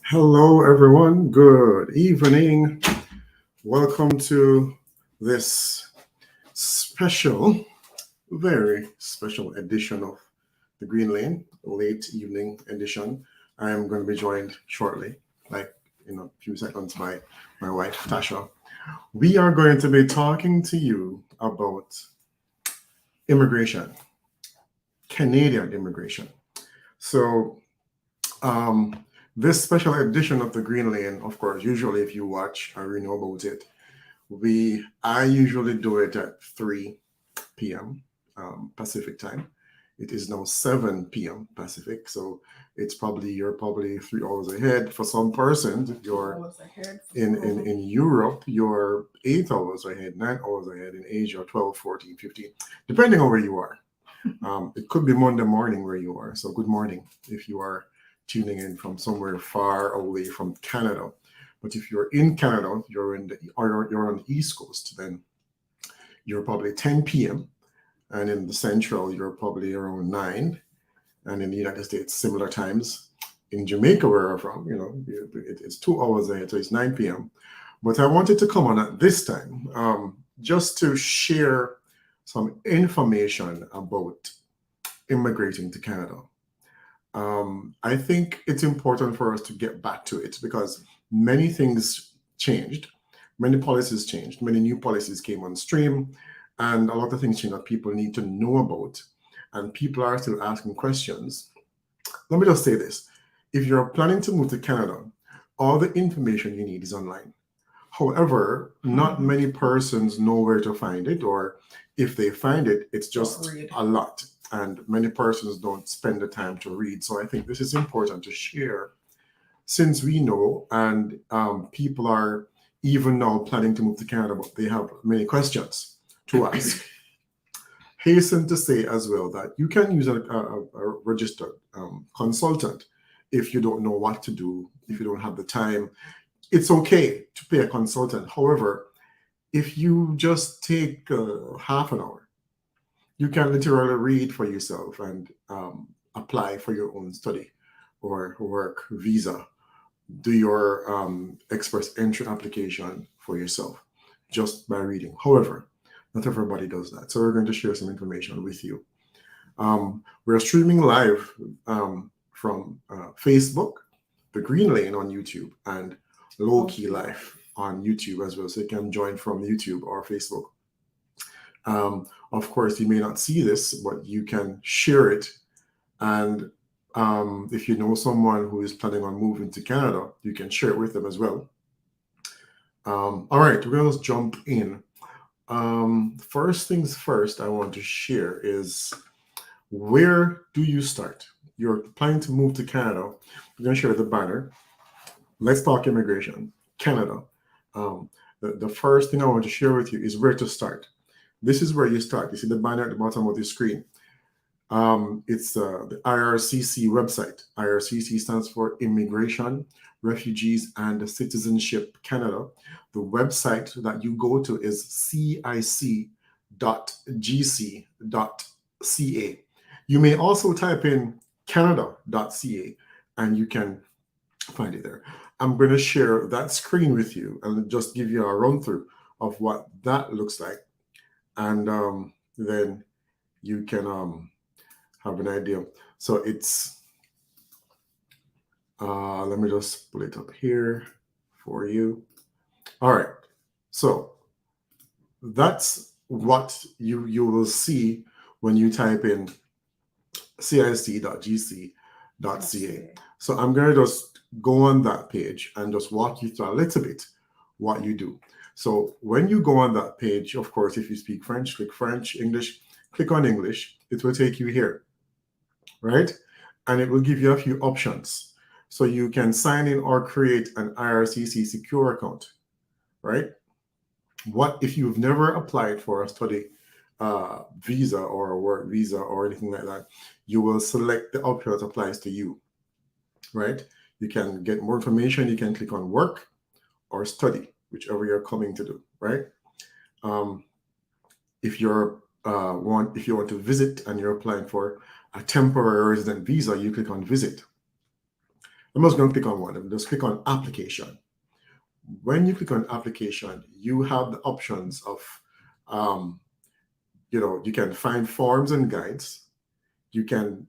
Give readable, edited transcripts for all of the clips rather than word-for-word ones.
Hello, everyone. Good evening. Welcome to this special, very special edition of the Green Lane, late evening edition. I am going to be joined shortly, like in a few seconds, by my wife, Tasha. We are going to be talking to you about immigration, Canadian immigration. So, um, this special edition of the Green Lane, of course, usually if you watch or you know about it, I usually do it at 3 p.m. Pacific time. It is now 7 p.m. Pacific, so you're probably 3 hours ahead. For some persons, if you're Was ahead. in Europe, you're 8 hours ahead, 9 hours ahead. In Asia, 12, 14, 15, depending on where you are. It could be Monday morning where you are. So good morning if you are tuning in from somewhere far away from Canada. But if you're in Canada, you're on the East Coast, then you're probably 10 p.m. And in the Central, you're probably around 9. And in the United States, similar times. In Jamaica, where I'm from, it's 2 hours ahead, so it's 9 p.m. But I wanted to come on at this time just to share some information about immigrating to Canada. I think it's important for us to get back to it because many things changed, many policies changed, many new policies came on stream, and a lot of things changed that people need to know about. And people are still asking questions. Let me just say this. If you're planning to move to Canada, all the information you need is online. However, not many persons know where to find it, or if they find it, it's just a lot. And many persons don't spend the time to read. So I think this is important to share since we know, and people are even now planning to move to Canada, but they have many questions to ask. Hasten to say as well that you can use a registered consultant if you don't know what to do, if you don't have the time. It's okay to pay a consultant. However, if you just take half an hour, you can literally read for yourself and apply for your own study or work visa. Do your express entry application for yourself just by reading. However, not everybody does that. So we're going to share some information with you. We're streaming live from Facebook, the Green Lane on YouTube, and Low Key Life on YouTube as well. So you can join from YouTube or Facebook. Of course, you may not see this, but you can share it. And if you know someone who is planning on moving to Canada, you can share it with them as well. All right, we're going to jump in. First things first, I want to share is where do you start? You're planning to move to Canada. We're going to share the banner. Let's talk immigration, Canada. The first thing I want to share with you is where to start. This is where you start. You see the banner at the bottom of the screen. It's the IRCC website. IRCC stands for Immigration, Refugees, and Citizenship Canada. The website that you go to is cic.gc.ca. You may also type in canada.ca and you can find it there. I'm going to share that screen with you and just give you a run through of what that looks like. And then you can have an idea. So it's, let me just pull it up here for you. All right. So that's what you will see when you type in cic.gc.ca. So I'm going to just go on that page and just walk you through a little bit what you do. So when you go on that page, of course, if you speak French, click French, English, click on English. It will take you here, right? And it will give you a few options. So you can sign in or create an IRCC secure account, right? What if you've never applied for a study visa or a work visa or anything like that? You will select the option that applies to you, right? You can get more information. You can click on work or study, whichever you're coming to do, right? If you want to visit and you're applying for a temporary resident visa, you click on visit. I'm just going to click on one. I'm just click on application. When you click on application, you have the options of, um, you can find forms and guides. You can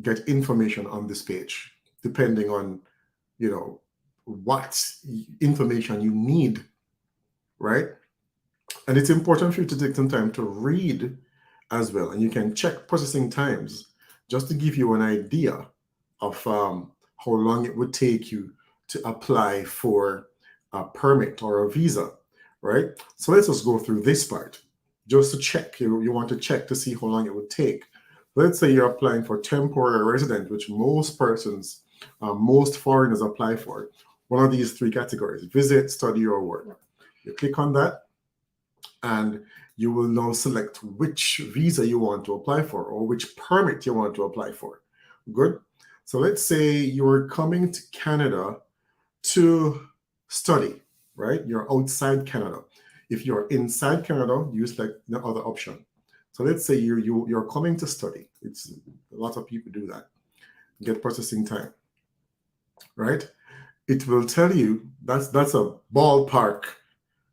get information on this page, depending on, what information you need, right? And it's important for you to take some time to read as well. And you can check processing times just to give you an idea of how long it would take you to apply for a permit or a visa, right? So let's just go through this part just to check. You want to check to see how long it would take. Let's say you're applying for temporary resident, which most persons, most foreigners apply for. One of these three categories: visit, study, or work. You click on that, and you will now select which visa you want to apply for or which permit you want to apply for. Good. So let's say you're coming to Canada to study, right? You're outside Canada. If you're inside Canada, you select the other option. So let's say you're coming to study. It's a lot of people do that. Get processing time, right? It will tell you that's a ballpark,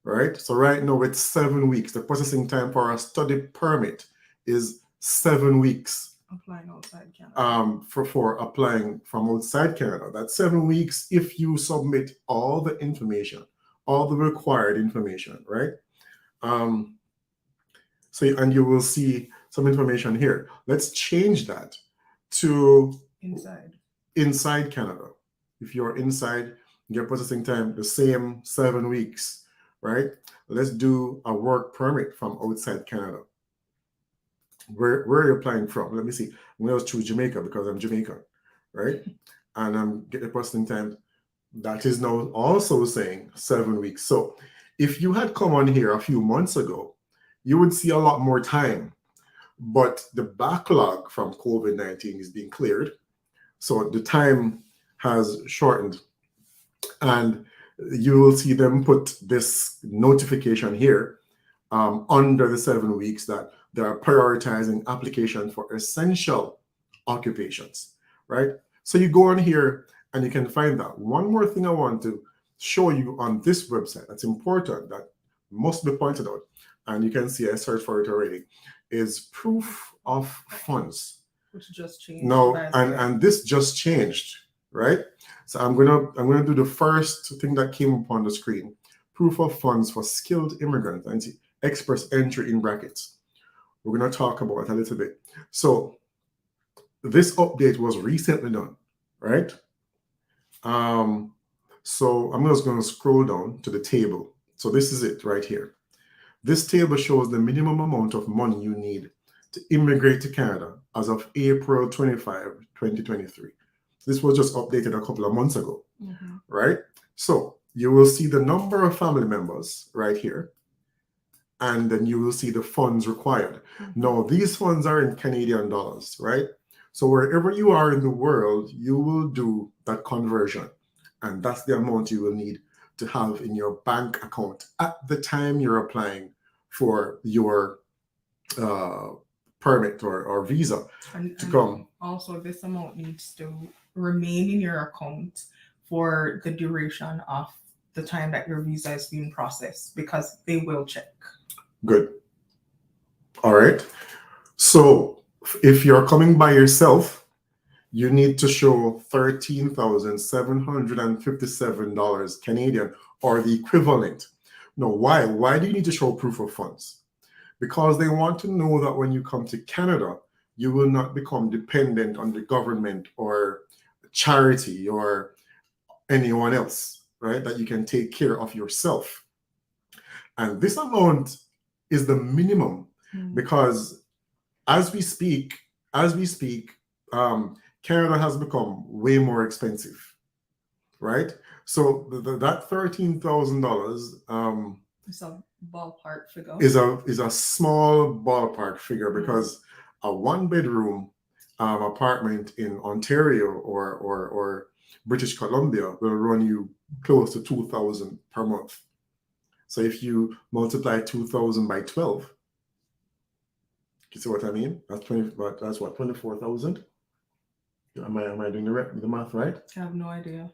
right? So right now it's 7 weeks. The processing time for a study permit is 7 weeks. Applying outside Canada. For applying from outside Canada. That's 7 weeks if you submit all the information, all the required information, right? And you will see some information here. Let's change that to inside Canada. If you're inside, your processing time the same 7 weeks, right? Let's do a work permit from outside Canada. Where are you applying from? Let me see. I'm going to choose Jamaica because I'm Jamaican, right? And I'm getting the processing time. That is now also saying 7 weeks. So if you had come on here a few months ago, you would see a lot more time. But the backlog from COVID-19 is being cleared. So the time has shortened. And you will see them put this notification here under the 7 weeks that they are prioritizing applications for essential occupations, right? So you go on here and you can find that. One more thing I want to show you on this website that's important, that must be pointed out, and you can see I searched for it already, is proof of funds. Which just changed. No, and this just changed, right? So I'm gonna do the first thing that came up on the screen: proof of funds for skilled immigrants, and express entry in brackets. We're gonna talk about it a little bit. So this update was recently done, right? So I'm just gonna scroll down to the table. So this is it right here. This table shows the minimum amount of money you need to immigrate to Canada as of April 25, 2023. This was just updated a couple of months ago, right? So you will see the number of family members right here, and then you will see the funds required. Now, these funds are in Canadian dollars, right? So wherever you are in the world, you will do that conversion, and that's the amount you will need to have in your bank account at the time you're applying for your permit or visa to come. Also, this amount needs to remain in your account for the duration of the time that your visa is being processed, because they will check. Good. All right. So if you're coming by yourself, you need to show $13,757 Canadian, or the equivalent. Now, why? Why do you need to show proof of funds? Because they want to know that when you come to Canada, you will not become dependent on the government or charity or anyone else, right? That you can take care of yourself. And this amount is the minimum, because as we speak, Canada has become way more expensive, right? So that $13,000 it's a ballpark figure. Is a small ballpark figure, because a 1-bedroom apartment in Ontario or British Columbia will run you close to $2,000 per month. So if you multiply 2,000 by 12, you see what I mean? That's 20. That's what, 24,000. Am I doing the math right? I have no idea.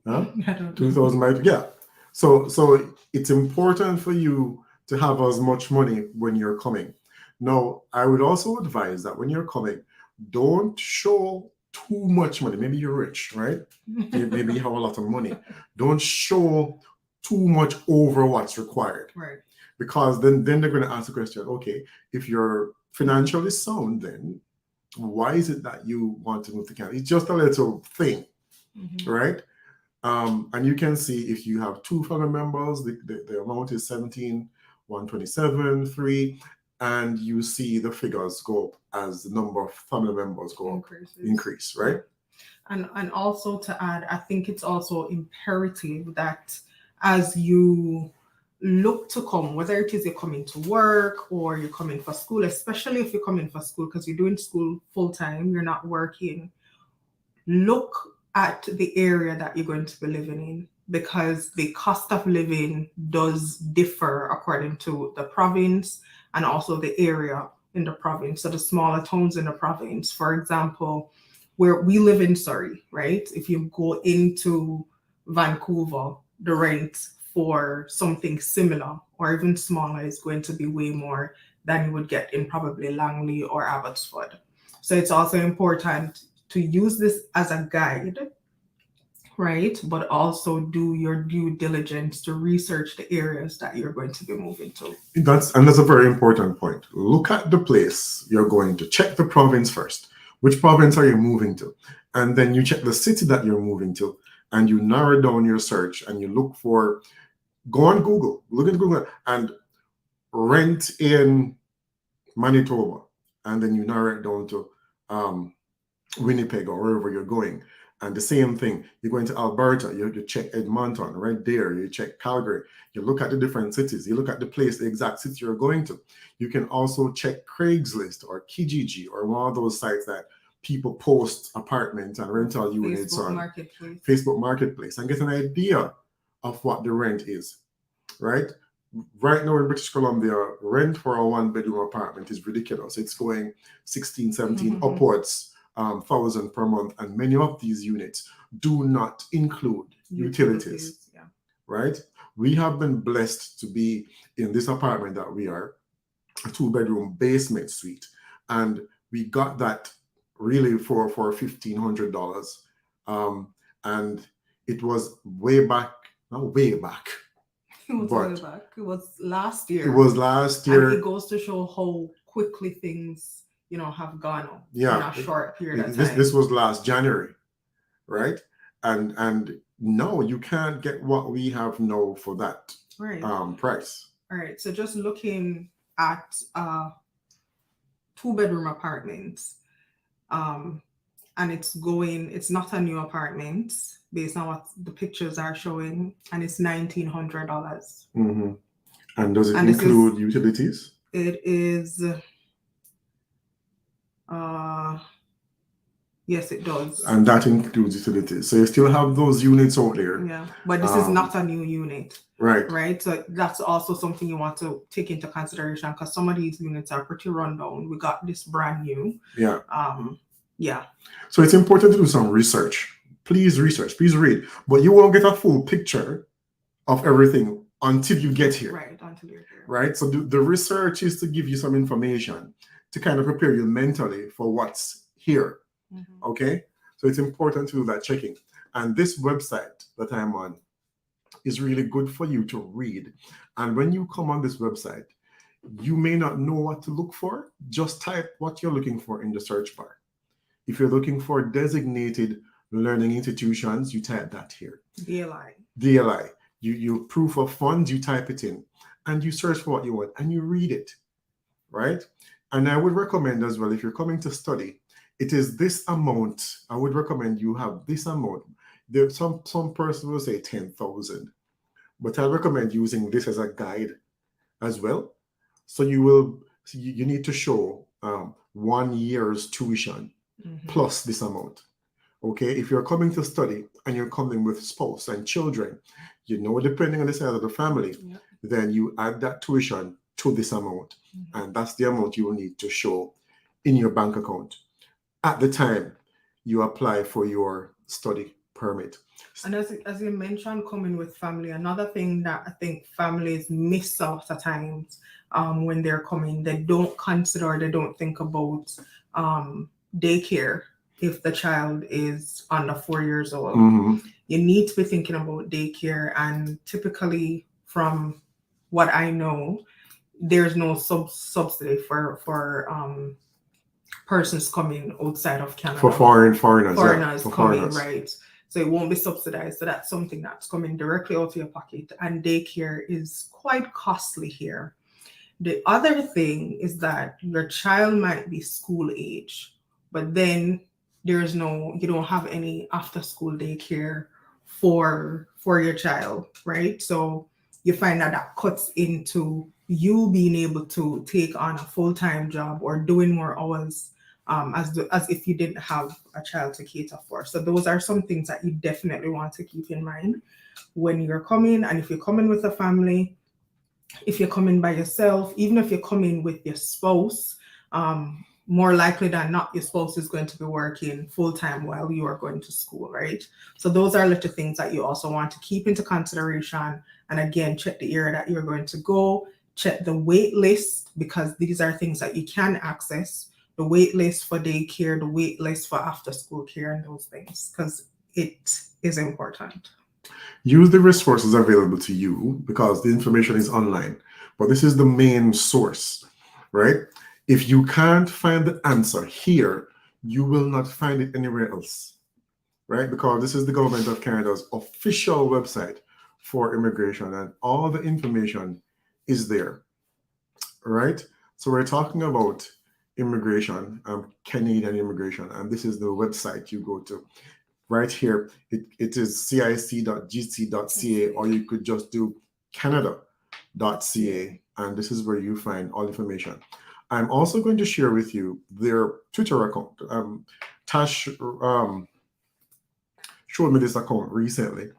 Huh? I don't know. 2,000 by, yeah. So it's important for you to have as much money when you're coming. Now, I would also advise that when you're coming, don't show too much money. Maybe you're rich, right? Maybe you have a lot of money. Don't show too much over what's required. Right. Because then they're going to ask the question, okay, if you're financially sound, then why is it that you want to move to Canada? It's just a little thing, right? And you can see if you have 2 family members, the amount is 17,127, 3, and you see the figures go up as the number of family members go up, increase, right? And also to add, I think it's also imperative that as you look to come, whether it is you're coming to work or you're coming for school, especially if you're coming for school because you're doing school full time, you're not working, look at the area that you're going to be living in, because the cost of living does differ according to the province and also the area in the province. So the smaller towns in the province, for example, where we live in Surrey, right? If you go into Vancouver, the rent for something similar or even smaller is going to be way more than you would get in probably Langley or Abbotsford. So it's also important to use this as a guide, right? But also do your due diligence to research the areas that you're going to be moving to. That's a very important point. Look at the place you're going to. Check the province first. Which province are you moving to? And then you check the city that you're moving to, and you narrow down your search and you look for, go on Google, look at Google and rent in Manitoba, and then you narrow it down to Winnipeg or wherever you're going. And the same thing, you're going to Alberta, you check Edmonton, right there, you check Calgary, you look at the different cities, you look at the place, the exact city you're going to. You can also check Craigslist or Kijiji or one of those sites that people post apartments and rental units on. Facebook Marketplace, and get an idea of what the rent is, right? Right now in British Columbia, rent for a 1-bedroom apartment is ridiculous. It's going 16, 17 upwards. 1,000 per month, and many of these units do not include utilities. Yeah. Right? We have been blessed to be in this apartment that we are, a 2-bedroom basement suite, and we got that really for $1,500, and it was way back, not way back. It was way back. It was last year. It was last year. And it goes to show how quickly things have gone up in a short period of time. This was last January, right? And no, you can't get what we have now for that price. All right. So just looking at 2-bedroom apartments, and it's not a new apartment based on what the pictures are showing, and it's $1,900. And does it include utilities? It is. Yes, it does. And that includes utilities. So you still have those units out there. Yeah, but this is not a new unit. Right. Right. So that's also something you want to take into consideration, because some of these units are pretty rundown. We got this brand new. Yeah. Yeah. So it's important to do some research. Please research. Please read. But you won't get a full picture of everything until you get here. Right. Until you're here. Right. So the research is to give you some information to kind of prepare you mentally for what's here. Okay, so it's important to do that checking. And this website that I'm on is really good for you to read. And when you come on this website, you may not know what to look for. Just type what you're looking for in the search bar. If you're looking for designated learning institutions, you type that here. DLI. You proof of funds, you type it in, and you search for what you want, and you read it, right? And I would recommend as well, if you're coming to study, it is this amount. I would recommend you have this amount. There, some person will say 10,000, but I recommend using this as a guide as well. So you need to show 1 year's tuition plus this amount. Okay, if you're coming to study and you're coming with spouse and children, depending on the size of the family, then you add that tuition to this amount, and that's the amount you will need to show in your bank account at the time you apply for your study permit. And as you mentioned, coming with family, another thing that I think families miss a lot of times when they're coming, they don't consider, they don't think about daycare if the child is under 4 years old. You need to be thinking about daycare, and typically, from what I know, there's no subsidy for persons coming outside of Canada. For foreigners coming, foreigners. Right? So it won't be subsidized. So that's something that's coming directly out of your pocket. And daycare is quite costly here. The other thing is that your child might be school age, but then you don't have any after school daycare for your child, right? So you find that cuts into you being able to take on a full-time job or doing more hours as if you didn't have a child to cater for. So those are some things that you definitely want to keep in mind when you're coming. And if you're coming with a family, if you're coming by yourself, even if you're coming with your spouse, more likely than not, your spouse is going to be working full-time while you are going to school, right? So those are little things that you also want to keep into consideration. And again, check the area that you're going to go, check the wait list, because these are things that you can access. The wait list for daycare, the wait list for after school care, and those things, because it is important. Use the resources available to you because the information is online, but this is the main source, right? If you can't find the answer here, you will not find it anywhere else, right? Because this is the Government of Canada's official website for immigration, and all the information is there, right? So we're talking about immigration, Canadian immigration, and this is the website you go to. Right here, it is cic.gc.ca, or you could just do canada.ca, and this is where you find all information. I'm also going to share with you their Twitter account. Tash showed me this account recently,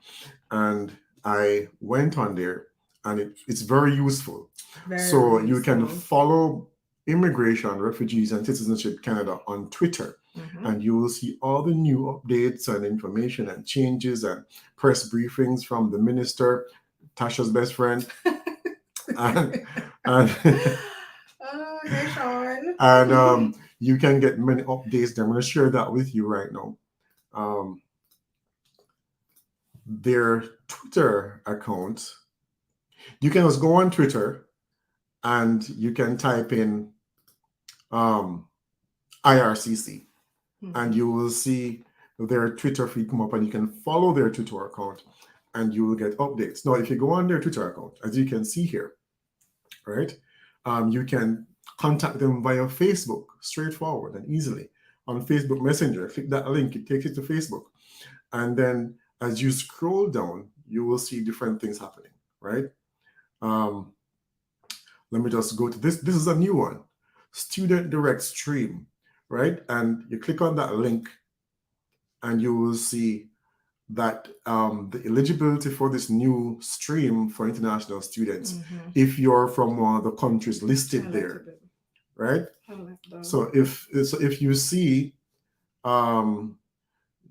and I went on there, and it's very useful. So you can follow Immigration, Refugees, and Citizenship Canada on Twitter. And you will see all the new updates and information and changes and press briefings from the minister, Tasha's best friend. and hey, Sean. And you can get many updates. I'm going to share that with you right now. Their Twitter account, you can just go on Twitter and you can type in IRCC. And you will see their Twitter feed come up, and you can follow their Twitter account and you will get updates. Now, if you go on their Twitter account, as you can see here, right, you can contact them via Facebook, straightforward and easily. On Facebook Messenger, click that link, it takes you to Facebook. And then as you scroll down, you will see different things happening, right? Let me just go to this. This is a new one, Student Direct Stream. Right, and you click on that link, and you will see that the eligibility for this new stream for international students, if you're from one of the countries listed there, right? So if you see,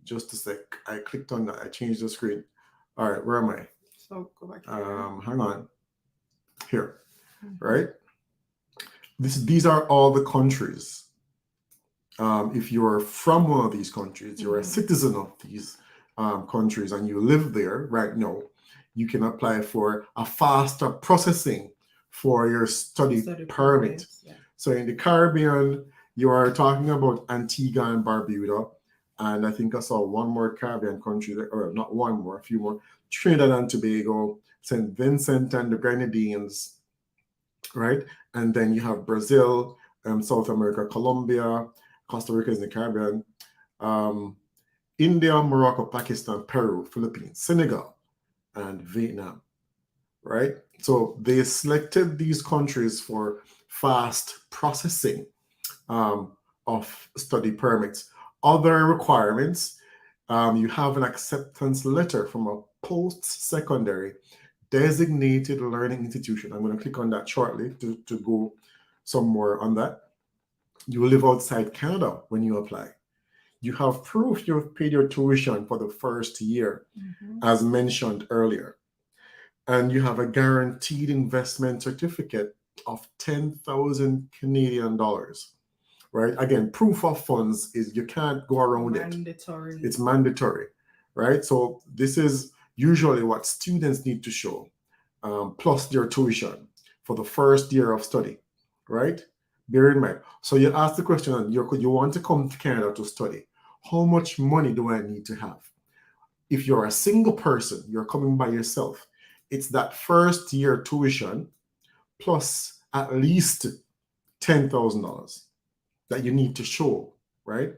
just a sec, I clicked on that, I changed the screen. All right, where am I? So go back here. Hang on, here, right? These are all the countries. If you're from one of these countries, you're a citizen of these countries, and you live there right now, you can apply for a faster processing for your study permit. Yeah. So in the Caribbean, you are talking about Antigua and Barbuda, and I think I saw one more Caribbean country, or not one more, a few more, Trinidad and Tobago, St. Vincent and the Grenadines, right? And then you have Brazil, South America, Colombia, Costa Rica is in the Caribbean, India, Morocco, Pakistan, Peru, Philippines, Senegal, and Vietnam, right? So they selected these countries for fast processing of study permits. Other requirements, you have an acceptance letter from a post-secondary designated learning institution. I'm going to click on that shortly to go some more on that. You will live outside Canada when you apply. You have proof you've paid your tuition for the first year, as mentioned earlier. And you have a guaranteed investment certificate of 10,000 Canadian dollars, right? Again, proof of funds is you can't go around Mandatory. it. It's mandatory, right? So this is usually what students need to show, plus their tuition for the first year of study, right? Bear in mind. So you ask the question, you want to come to Canada to study. How much money do I need to have? If you're a single person, you're coming by yourself, it's that first year tuition plus at least $10,000 that you need to show, right?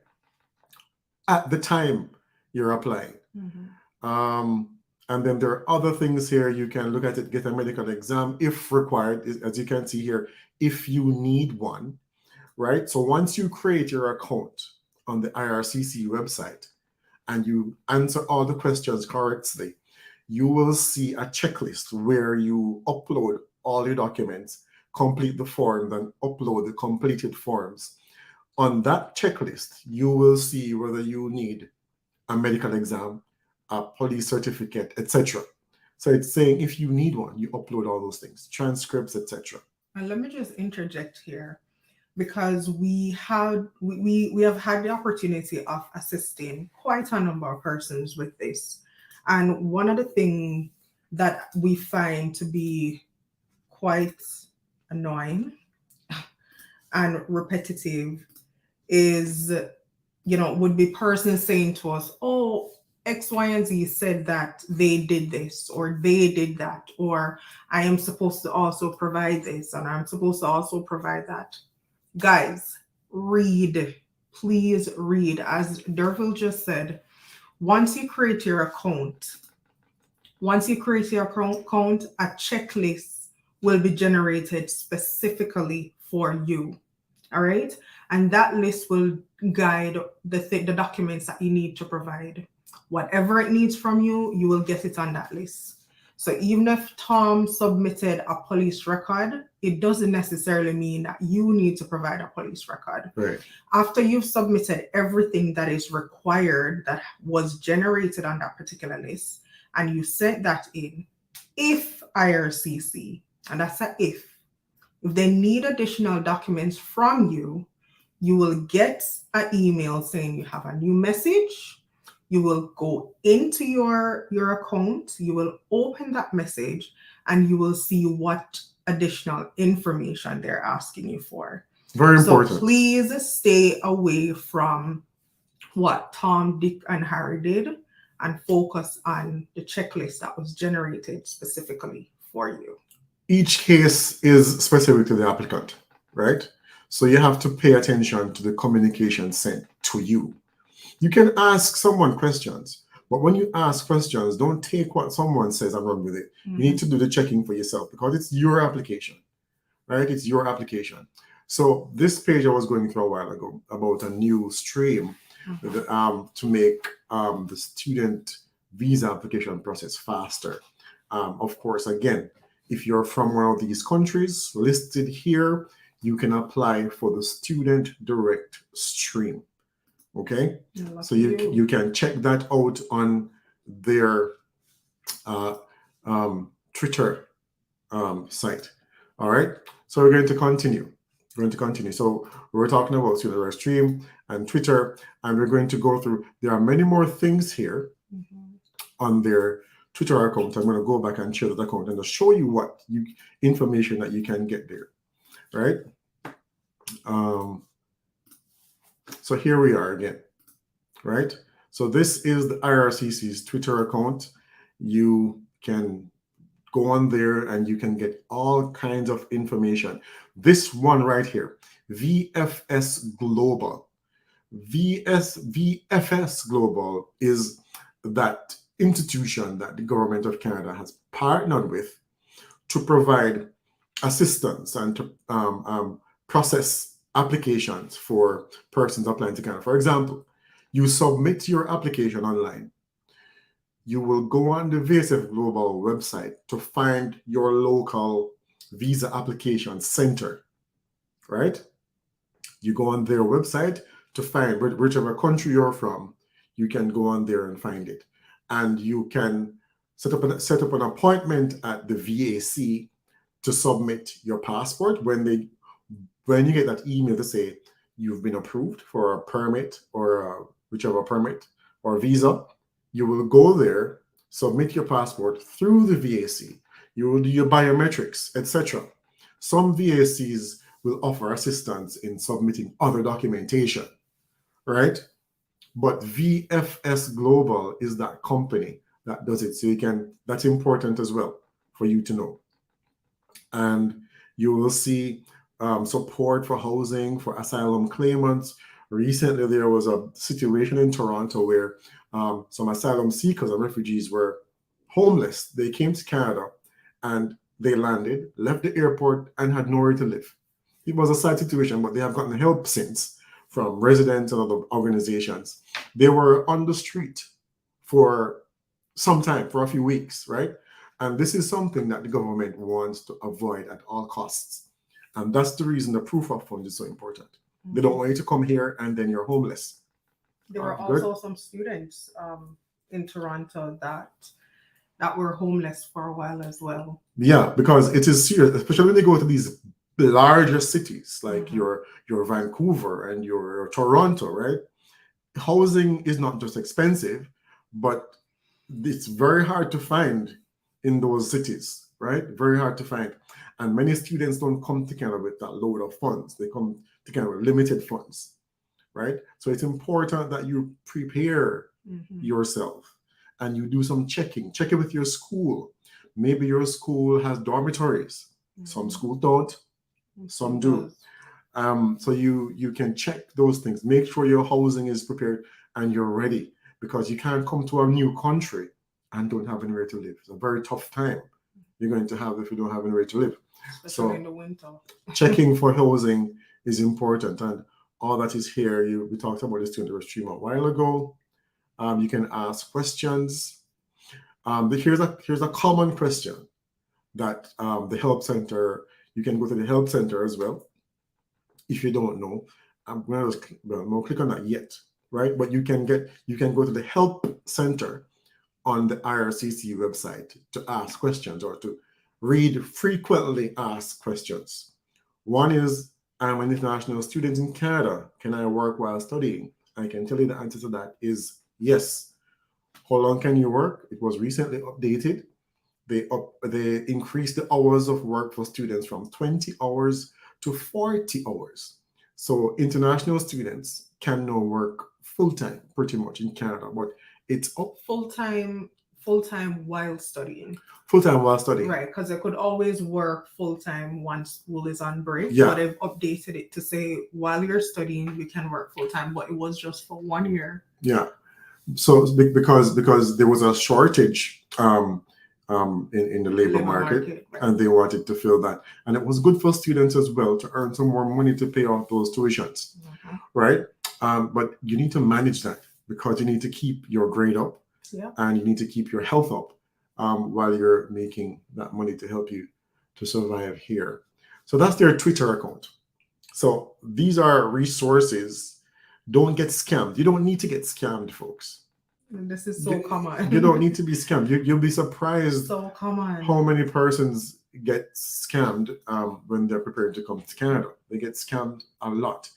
At the time you're applying. And then there are other things here. You can look at it, get a medical exam if required, as you can see here, if you need one, right? So once you create your account on the IRCC website and you answer all the questions correctly, you will see a checklist where you upload all your documents, complete the forms, and upload the completed forms. On that checklist, you will see whether you need a medical exam, a police certificate, etc. So it's saying if you need one, you upload all those things, transcripts, etc. And let me just interject here, because we have had the opportunity of assisting quite a number of persons with this. And one of the things that we find to be quite annoying and repetitive is, would be persons saying to us, oh, X, Y, and Z said that they did this or they did that, or I am supposed to also provide this and I'm supposed to also provide that. Guys, read. Please read. As Derville just said, once you create your account, a checklist will be generated specifically for you. All right. And that list will guide the documents that you need to provide. Whatever it needs from you, you will get it on that list. So even if Tom submitted a police record, it doesn't necessarily mean that you need to provide a police record. Right. After you've submitted everything that is required that was generated on that particular list, and you sent that in, if IRCC, and that's a if they need additional documents from you, you will get an email saying you have a new message. You will go into your account, you will open that message, and you will see what additional information they're asking you for. Very important. So please stay away from what Tom, Dick, and Harry did and focus on the checklist that was generated specifically for you. Each case is specific to the applicant, right? So you have to pay attention to the communication sent to you. You can ask someone questions, but when you ask questions, don't take what someone says and run with it. You need to do the checking for yourself because it's your application, right? It's your application. So this page I was going through a while ago about a new stream to make the student visa application process faster. Of course, again, if you're from one of these countries listed here, you can apply for the student direct stream. Okay, so you can check that out on their Twitter site. All right, so we're going to continue. So we're talking about student stream and Twitter, and we're going to go through. There are many more things here on their Twitter account. I'm going to go back and share that account and just show you what information that you can get there. Right. So here we are again, right? So this is the IRCC's Twitter account. You can go on there and you can get all kinds of information. This one right here, VFS Global. VFS Global is that institution that the government of Canada has partnered with to provide assistance and to process applications for persons applying to Canada. For example, you submit your application online. You will go on the VFS Global website to find your local visa application center, right? You go on their website, to find whichever country you're from. You can go on there and find it, and you can set up an appointment at the VAC to submit your passport. When you get that email to say you've been approved for a permit or whichever permit or visa, you will go there, submit your passport through the VAC. You will do your biometrics, etc. Some VACs will offer assistance in submitting other documentation, right? But VFS Global is that company that does it. So that's important as well for you to know. And you will see support for housing for asylum claimants. Recently, there was a situation in Toronto where some asylum seekers and refugees were homeless. They came to Canada and they landed, left the airport, and had nowhere to live. It was a sad situation, but they have gotten help since from residents and other organizations. They were on the street for some time, for a few weeks, right? And this is something that the government wants to avoid at all costs. And that's the reason the proof of funds is so important. Mm-hmm. They don't want you to come here and then you're homeless. There were also some students in Toronto that were homeless for a while as well. Yeah, because it is serious, especially when they go to these larger cities like mm-hmm. your Vancouver and your Toronto, right? Housing is not just expensive, but it's very hard to find in those cities, right? Very hard to find. And many students don't come to Canada with that load of funds. They come to Canada with limited funds, right? So it's important that you prepare mm-hmm. yourself and you do some checking. Check it with your school. Maybe your school has dormitories. Mm-hmm. Some schools don't, some do. So you can check those things. Make sure your housing is prepared and you're ready, because you can't come to a new country and don't have anywhere to live. It's a very tough time you're going to have if you don't have anywhere to live. Especially in the winter. Checking for housing is important, and all that is here. We talked about this during the stream a while ago. You can ask questions. Here's a common question that the help center. You can go to the help center as well. If you don't know, I'm going to click on that yet, right? But you can go to the help center on the IRCC website to ask questions or to read frequently asked questions. One is, I'm an international student in Canada. Can I work while studying? I can tell you the answer to that is yes. How long can you work? It was recently updated. They increased the hours of work for students from 20 hours to 40 hours. So international students can now work full-time pretty much in Canada, but it's up full-time while studying. Full-time while studying. Right, because they could always work full-time once school is on break. Yeah. But they've updated it to say while you're studying, you can work full-time, but it was just for 1 year. Yeah. So because there was a shortage in the labor market right. And they wanted to fill that. And it was good for students as well to earn some more money to pay off those tuitions, mm-hmm. right? But you need to manage that because you need to keep your grade up. Yeah. And you need to keep your health up while you're making that money to help you to survive here. So that's their Twitter account. So these are resources. Don't get scammed. You don't need to get scammed, folks. This is so common. You don't need to be scammed. You'll be surprised so common. How many persons get scammed when they're preparing to come to Canada. They get scammed a lot.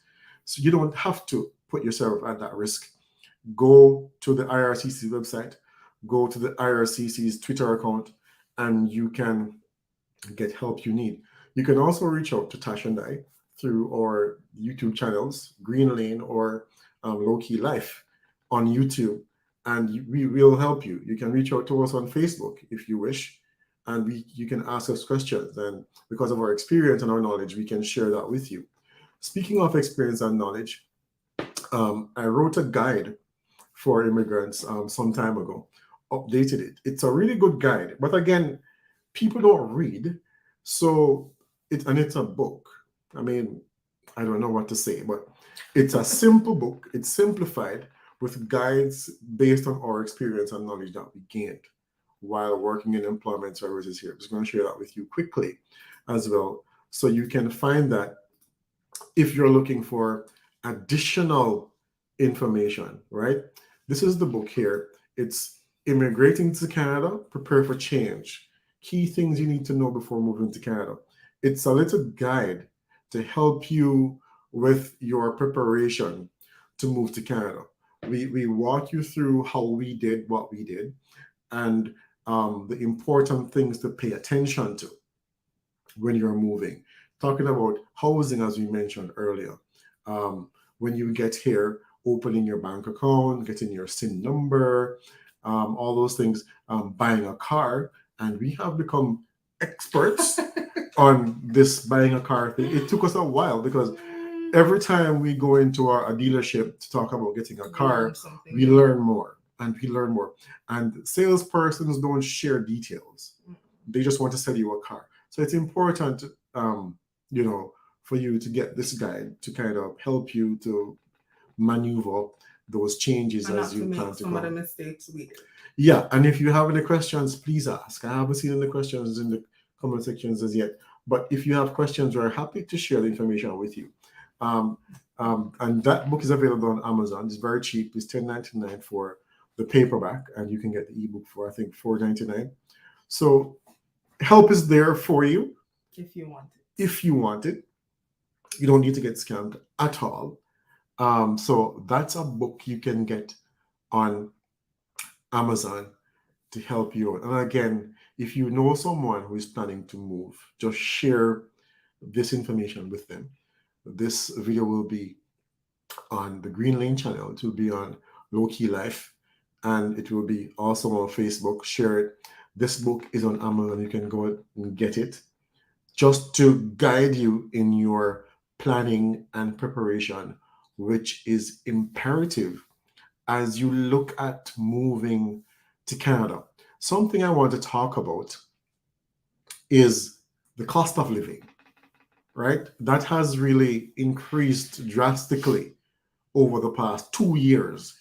So you don't have to put yourself at that risk. Go to the IRCC website, go to the IRCC's Twitter account, and you can get help you need. You can also reach out to Tash and I through our YouTube channels, Green Lane or Low Key Life on YouTube, and we will help you. You can reach out to us on Facebook if you wish, and you can ask us questions. And because of our experience and our knowledge, we can share that with you. Speaking of experience and knowledge, I wrote a guide for immigrants some time ago, updated it. It's a really good guide, but again, people don't read, so it's a book. I mean, I don't know what to say, but it's a simple book. It's simplified with guides based on our experience and knowledge that we gained while working in employment services here. I'm just going to share that with you quickly as well, so you can find that if you're looking for additional information, right? This is the book here. It's Immigrating to Canada, Prepare for Change. Key things you need to know before moving to Canada. It's a little guide to help you with your preparation to move to Canada. We walk you through how we did what we did and the important things to pay attention to when you're moving. Talking about housing, as we mentioned earlier. When you get here, opening your bank account, getting your SIN number, all those things, buying a car. And we have become experts on this buying a car thing. It took us a while because every time we go into a dealership to talk about getting a car, we learn more and we learn more. And salespersons don't share details. They just want to sell you a car. So it's important, for you to get this guide to kind of help you to maneuver those changes and as not you to plan make to some of the come. mistakes we did. Yeah, and if you have any questions, please ask. I haven't seen any questions in the comment sections as yet, but if you have questions, we're happy to share the information with you. Um, and that book is available on Amazon. It's very cheap. It's $10.99 for the paperback, and you can get the ebook for I think $4.99. So help is there for you If you want it. if you want it. You don't need to get scammed at all. So that's a book you can get on Amazon to help you out. And again, if you know someone who is planning to move, just share this information with them. This video will be on the Green Lane channel. It will be on Low Key Life, and it will be also on Facebook. Share it. This book is on Amazon. You can go and get it just to guide you in your planning and preparation, which is imperative as you look at moving to Canada. Something I want to talk about is the cost of living, right? That has really increased drastically over the past 2 years.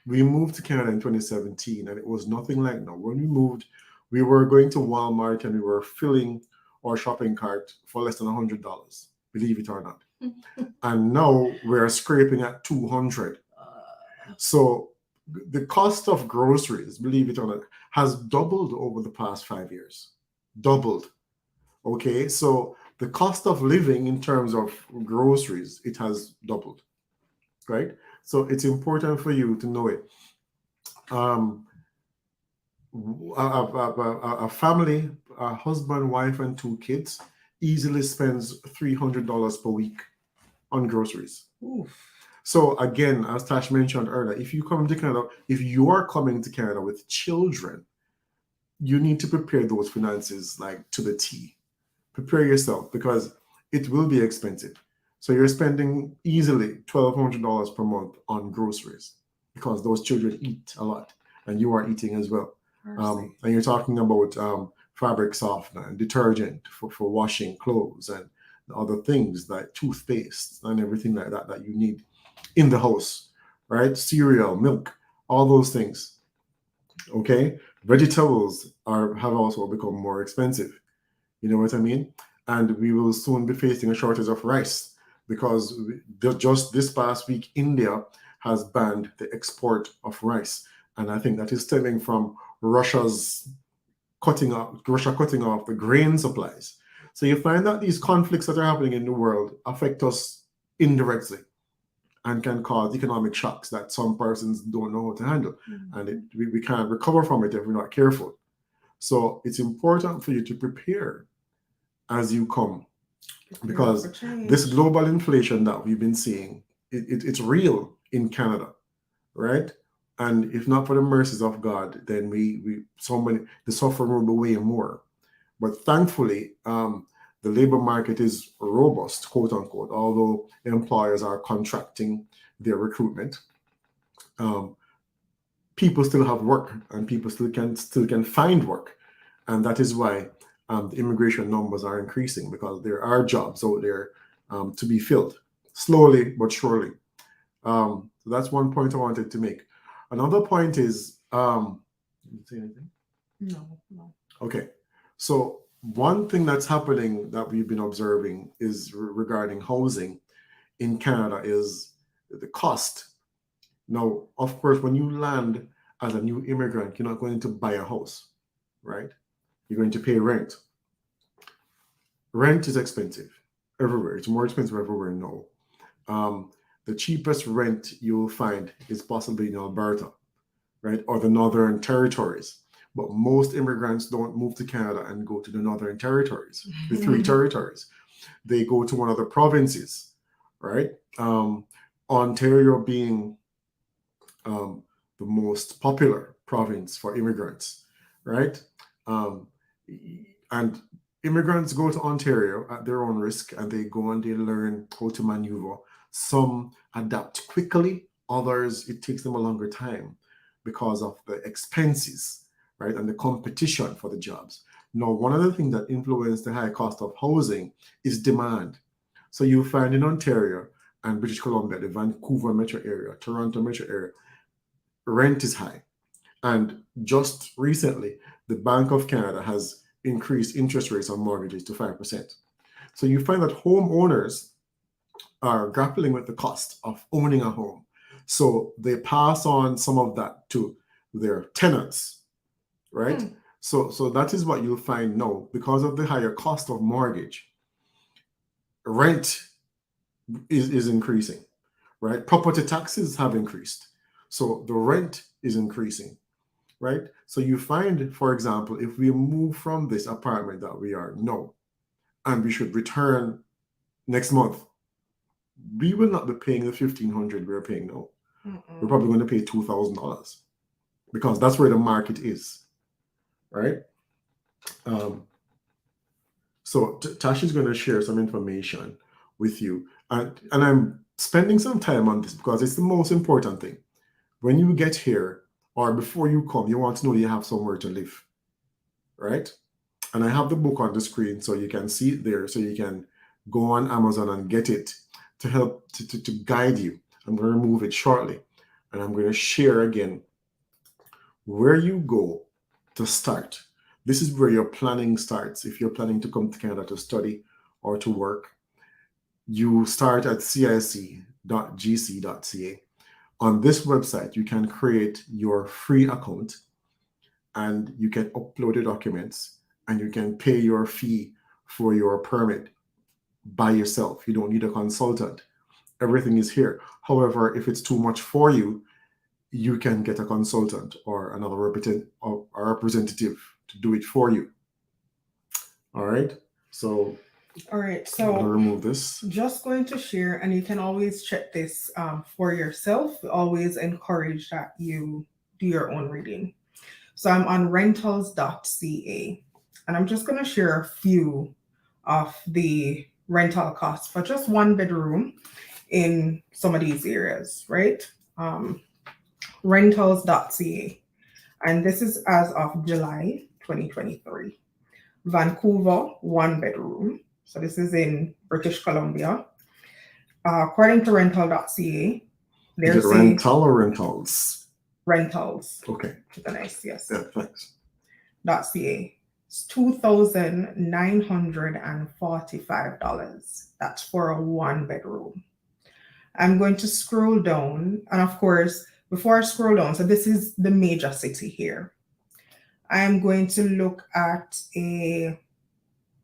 We moved to Canada in 2017 and it was nothing like now. When we moved, we were going to Walmart and we were filling our shopping cart for less than $100, believe it or not. And now we're scraping at 200. So the cost of groceries, believe it or not, has doubled over the past 5 years. Doubled. Okay, so the cost of living in terms of groceries, it has doubled, right? So it's important for you to know it. A family, a husband, wife, and 2 kids easily spends $300 per week on groceries. Oof. So again, as Tash mentioned earlier, if you come to Canada, if you are coming to Canada with children, you need to prepare those finances like to the T. Prepare yourself because it will be expensive. So you're spending easily $1,200 per month on groceries because those children eat a lot and you are eating as well. And you're talking about fabric softener and detergent for washing clothes and other things like toothpaste and everything like that that you need in the house, right? Cereal, milk, all those things. Okay, vegetables have also become more expensive. You know what I mean? And we will soon be facing a shortage of rice because just this past week, India has banned the export of rice, and I think that is stemming from Russia cutting off the grain supplies. So you find that these conflicts that are happening in the world affect us indirectly and can cause economic shocks that some persons don't know how to handle. And we can't recover from it if we're not careful. So it's important for you to prepare as you come because this global inflation that we've been seeing, it's real in Canada, right? And if not for the mercies of God, then the suffering will be way more. But thankfully, the labor market is robust, quote unquote, although employers are contracting their recruitment. People still have work and people still can find work. And that is why the immigration numbers are increasing because there are jobs out there to be filled slowly but surely. So that's one point I wanted to make. Another point is, did you say anything? No. Okay. So one thing that's happening that we've been observing is regarding housing in Canada is the cost. Now, of course, when you land as a new immigrant, you're not going to buy a house, right? You're going to pay rent. Rent is expensive everywhere. It's more expensive everywhere now. The cheapest rent you'll find is possibly in Alberta, right? Or the Northern Territories. But most immigrants don't move to Canada and go to the Northern Territories, the three territories. They go to one of the provinces, right? Ontario being the most popular province for immigrants, right? And immigrants go to Ontario at their own risk and they go and they learn how to maneuver. Some adapt quickly, others, it takes them a longer time because of the expenses, right? And the competition for the jobs. Now, one of the things that influence the high cost of housing is demand. So you find in Ontario and British Columbia, the Vancouver metro area, Toronto metro area, rent is high. And just recently, the Bank of Canada has increased interest rates on mortgages to 5%. So you find that homeowners are grappling with the cost of owning a home. So they pass on some of that to their tenants, right? So that is what you'll find now. Because of the higher cost of mortgage, rent is increasing, right? Property taxes have increased. So the rent is increasing, right? So you find, for example, if we move from this apartment that we are now, and we should return next month, we will not be paying the $1,500 we're paying now. We're probably going to pay $2,000 because that's where the market is, right? So Tash is going to share some information with you, and I'm spending some time on this because it's the most important thing. When you get here or before you come, you want to know you have somewhere to live, right? And I have the book on the screen so you can see it there, so you can go on Amazon and get it to help to guide you. I'm going to remove it shortly, and I'm going to share again where you go to start. This is where your planning starts. If you're planning to come to Canada to study or to work, you start at cic.gc.ca. On this website, you can create your free account and you can upload your documents and you can pay your fee for your permit by yourself. You don't need a consultant. Everything is here. However, if it's too much for you, you can get a consultant or another representative to do it for you. All right. So all right, I'm so going to remove this. Just going to share, and you can always check this for yourself. We always encourage that you do your own reading. So I'm on rentals.ca, and I'm just going to share a few of the rental costs for just one bedroom in some of these areas, right? Rentals.ca, and this is as of July 2023. Vancouver, one bedroom. So this is in British Columbia. According to rental.ca, Is it rental or rentals? Rentals. Okay. With a nice yes. Yeah, thanks. .ca. It's $2,945. That's for a one bedroom. I'm going to scroll down, and of course, before I scroll down, so this is the major city here. I'm going to look at a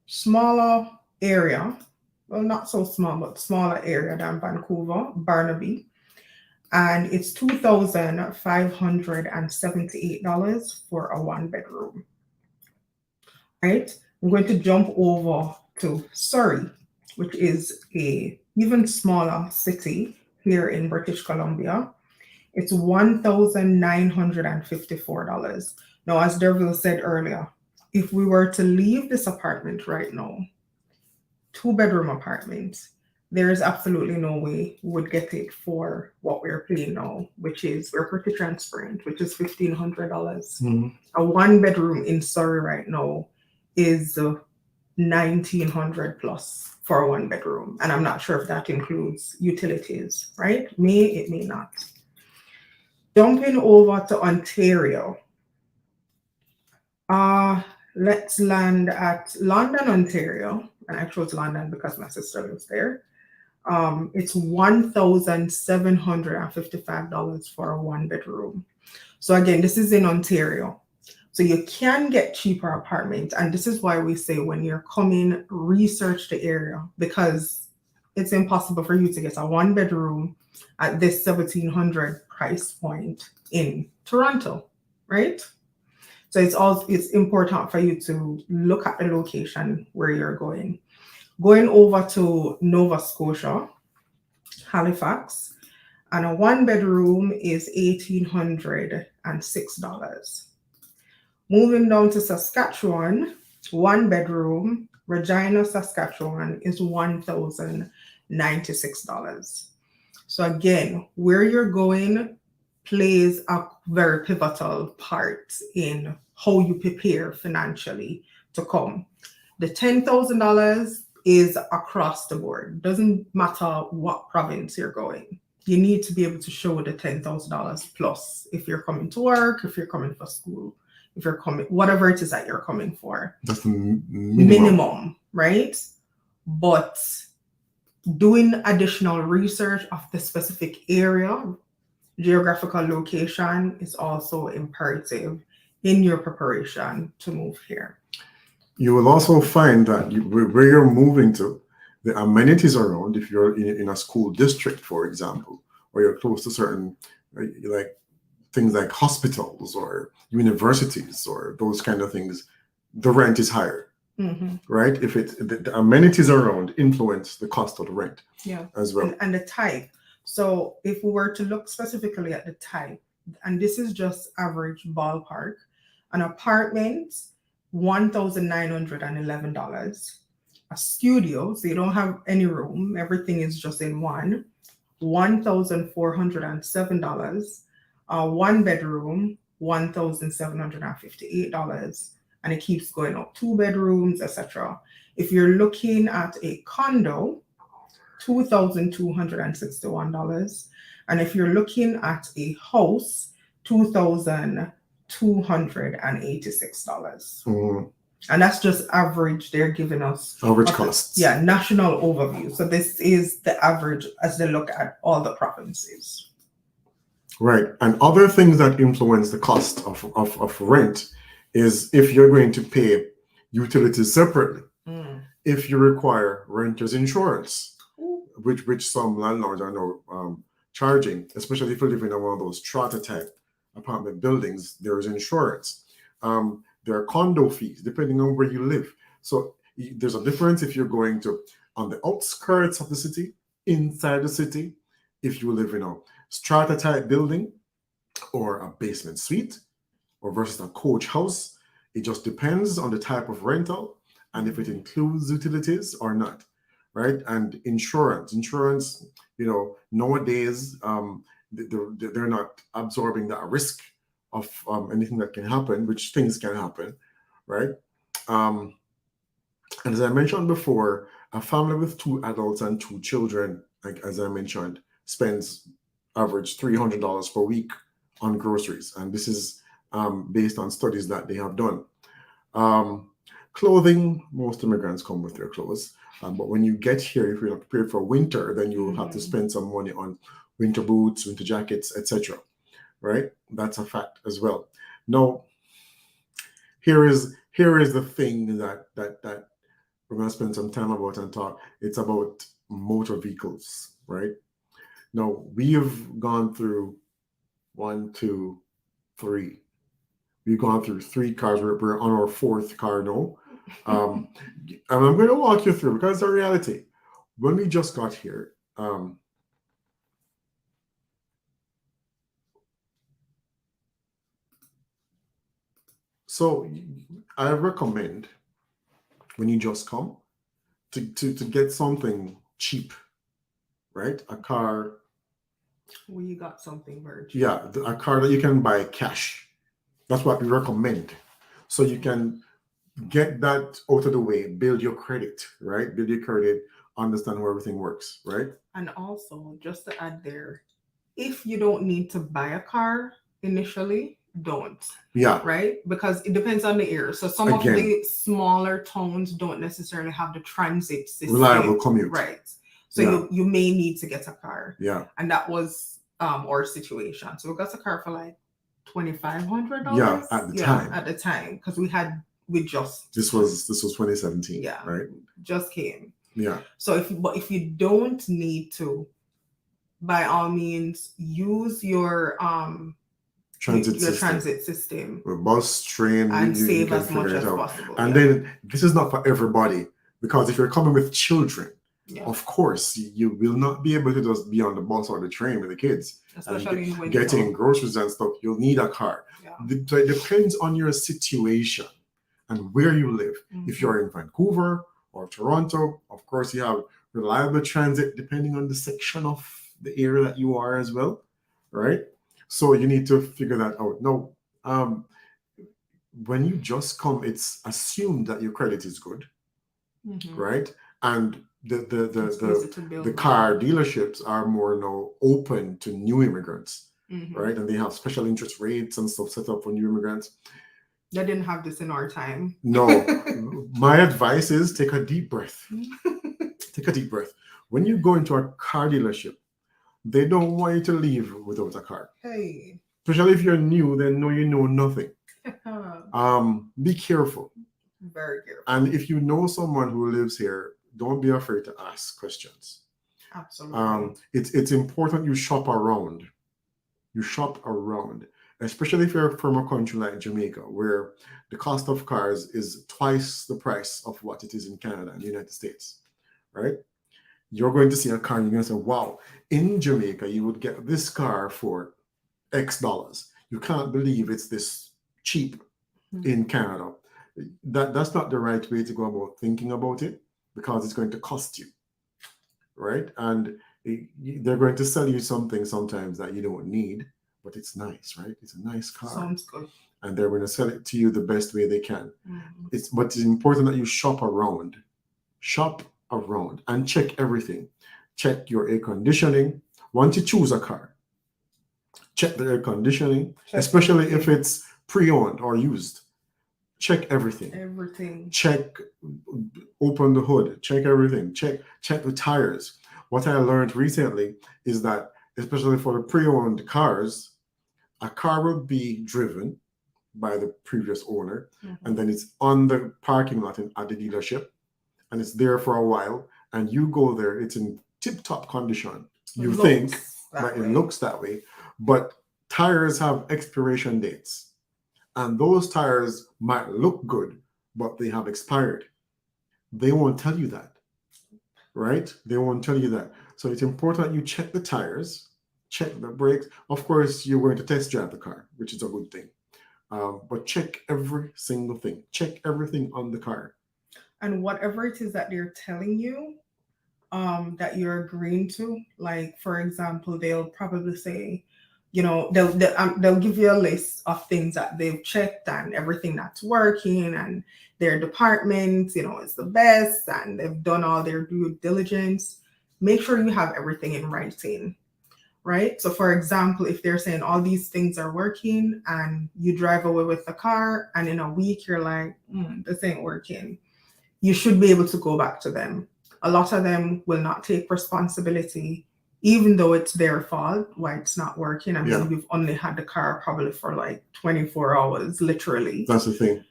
smaller area, well, not so small, but smaller area than Vancouver, Burnaby, and it's $2,578 for a one bedroom. Right? I'm going to jump over to Surrey, which is a even smaller city here in British Columbia. It's $1,954. Now, as Derville said earlier, if we were to leave this apartment right now, two-bedroom apartment, there is absolutely no way we would get it for what we're paying now, which is, we're pretty transparent, which is $1,500. A one-bedroom in Surrey right now is $1,900 plus for a one bedroom, and I'm not sure if that includes utilities, right? It may not. Jumping over to Ontario, let's land at London, Ontario, and I chose London because my sister lives there. It's $1,755 for a 1-bedroom. So again, this is in Ontario. So you can get cheaper apartments. And this is why we say when you're coming, research the area, because it's impossible for you to get a 1-bedroom at this 1,700 price point in Toronto, right? So it's important for you to look at the location where you're going. Going over to Nova Scotia, Halifax, and a 1-bedroom is $1,806. Moving down to Saskatchewan, 1-bedroom, Regina, Saskatchewan is $1,096. So again, where you're going plays a very pivotal part in how you prepare financially to come. The $10,000 is across the board. Doesn't matter what province you're going. You need to be able to show the $10,000 plus if you're coming to work, if you're coming for school, if you're coming, whatever it is that you're coming for. That's the minimum, right? But doing additional research of the specific area, geographical location is also imperative in your preparation to move here. You will also find that where you're moving to, the amenities around, if you're in a school district, for example, or you're close to certain, like things like hospitals or universities or those kind of things, the rent is higher, right? If the amenities around influence the cost of the rent, as well, and the type. So if we were to look specifically at the type, and this is just average ballpark, an apartment, $1,911. A studio, so you don't have any room, everything is just in one, $1,407. A 1-bedroom, $1,758, and it keeps going up. 2 bedrooms, etc. If you're looking at a condo, $2,261, and if you're looking at a house, $2,286. And that's just average. They're giving us average costs. National overview. So this is the average as they look at all the provinces. Right. And other things that influence the cost of rent is if you're going to pay utilities separately, if you require renter's insurance, which some landlords are now charging, especially if you live in one of those strata type apartment buildings, there is insurance. There are condo fees depending on where you live. So there's a difference if you're going to on the outskirts of the city, inside the city, if you live in a strata type building or a basement suite or versus a coach house. It just depends on the type of rental and if it includes utilities or not, right? And insurance, nowadays they're not absorbing that risk of anything that can happen, which things can happen, right? And as I mentioned before, a family with 2 adults and 2 children, like as I mentioned, spends average $300 per week on groceries, and this is based on studies that they have done. Clothing, most immigrants come with their clothes, but when you get here, if you're not prepared for winter, then you will have to spend some money on winter boots, winter jackets, etc. Right? That's a fact as well. Now, here is the thing that we're going to spend some time about and talk. It's about motor vehicles, right? Now, we have gone through 1, 2, 3. We've gone through 3 cars. We're on our 4th car now. And I'm going to walk you through because it's a reality. When we just got here, so I recommend when you just come to get something cheap, right? A car. Well, you got something very cheap. Yeah, a car that you can buy cash. That's what we recommend. So you can get that out of the way, build your credit, right? Build your credit, understand how everything works, right? And also, just to add there, if you don't need to buy a car initially, don't. Yeah. Right? Because it depends on the area. So some of the smaller towns don't necessarily have the transit system. Reliable commute. Right. So you may need to get a car. Yeah. And that was our situation. So we got a car for like $2,500. Yeah, at the time. At the time, because this was 2017. Yeah. Right. Just came. Yeah. So if you don't need to, by all means, use your transit system. Bus, train, and you save can as much figure as it out. possible. And then this is not for everybody, because if you're coming with children, of course you will not be able to just be on the bus or the train with the kids. Especially in winter. Getting groceries and stuff, you'll need a car. So it depends on your situation and where you live. If you're in Vancouver or Toronto, of course you have reliable transit depending on the section of the area that you are as well, right? So you need to figure that out. Now, when you just come, it's assumed that your credit is good, right? And the car dealerships are more now open to new immigrants, right? And they have special interest rates and stuff set up for new immigrants. They didn't have this in our time. No. My advice is take a deep breath. Take a deep breath. When you go into a car dealership, they don't want you to leave without a car. Hey. Especially if you're new, they know you know nothing. Be careful. Very careful. And if you know someone who lives here, don't be afraid to ask questions. Absolutely. It's important you shop around. You shop around, especially if you're from a country like Jamaica, where the cost of cars is twice the price of what it is in Canada and the United States, right? You're going to see a car and you're going to say, wow, in Jamaica, you would get this car for X dollars. You can't believe it's this cheap in Canada. That's not the right way to go about thinking about it, because it's going to cost you, right? And they're going to sell you something sometimes that you don't need, but it's nice, right? It's a nice car. Sounds good. And they're going to sell it to you the best way they can. But it's important that you shop around. Shop around and check everything. Check your air conditioning. Once you choose a car, check the air conditioning, especially if it's pre-owned or used. Check everything. Check, open the hood. Check everything. Check the tires. What I learned recently is that, especially for the pre-owned cars, a car will be driven by the previous owner, and then it's on the parking lot at the dealership, and it's there for a while, and you go there, it's in tip-top condition. You think that it looks that way, but tires have expiration dates, and those tires might look good, but they have expired. They won't tell you that, right? They won't tell you that. So it's important you check the tires, check the brakes. Of course, you're going to test drive the car, which is a good thing. But check every single thing. Check everything on the car. And whatever it is that they're telling you, that you're agreeing to, like, for example, they'll probably say, they'll give you a list of things that they've checked and everything that's working, and their department, is the best, and they've done all their due diligence. Make sure you have everything in writing, right? So, for example, if they're saying all these things are working and you drive away with the car and in a week you're like, this ain't working, you should be able to go back to them. A lot of them will not take responsibility, even though it's their fault why it's not working. I mean, we've only had the car probably for like 24 hours, literally. That's the thing.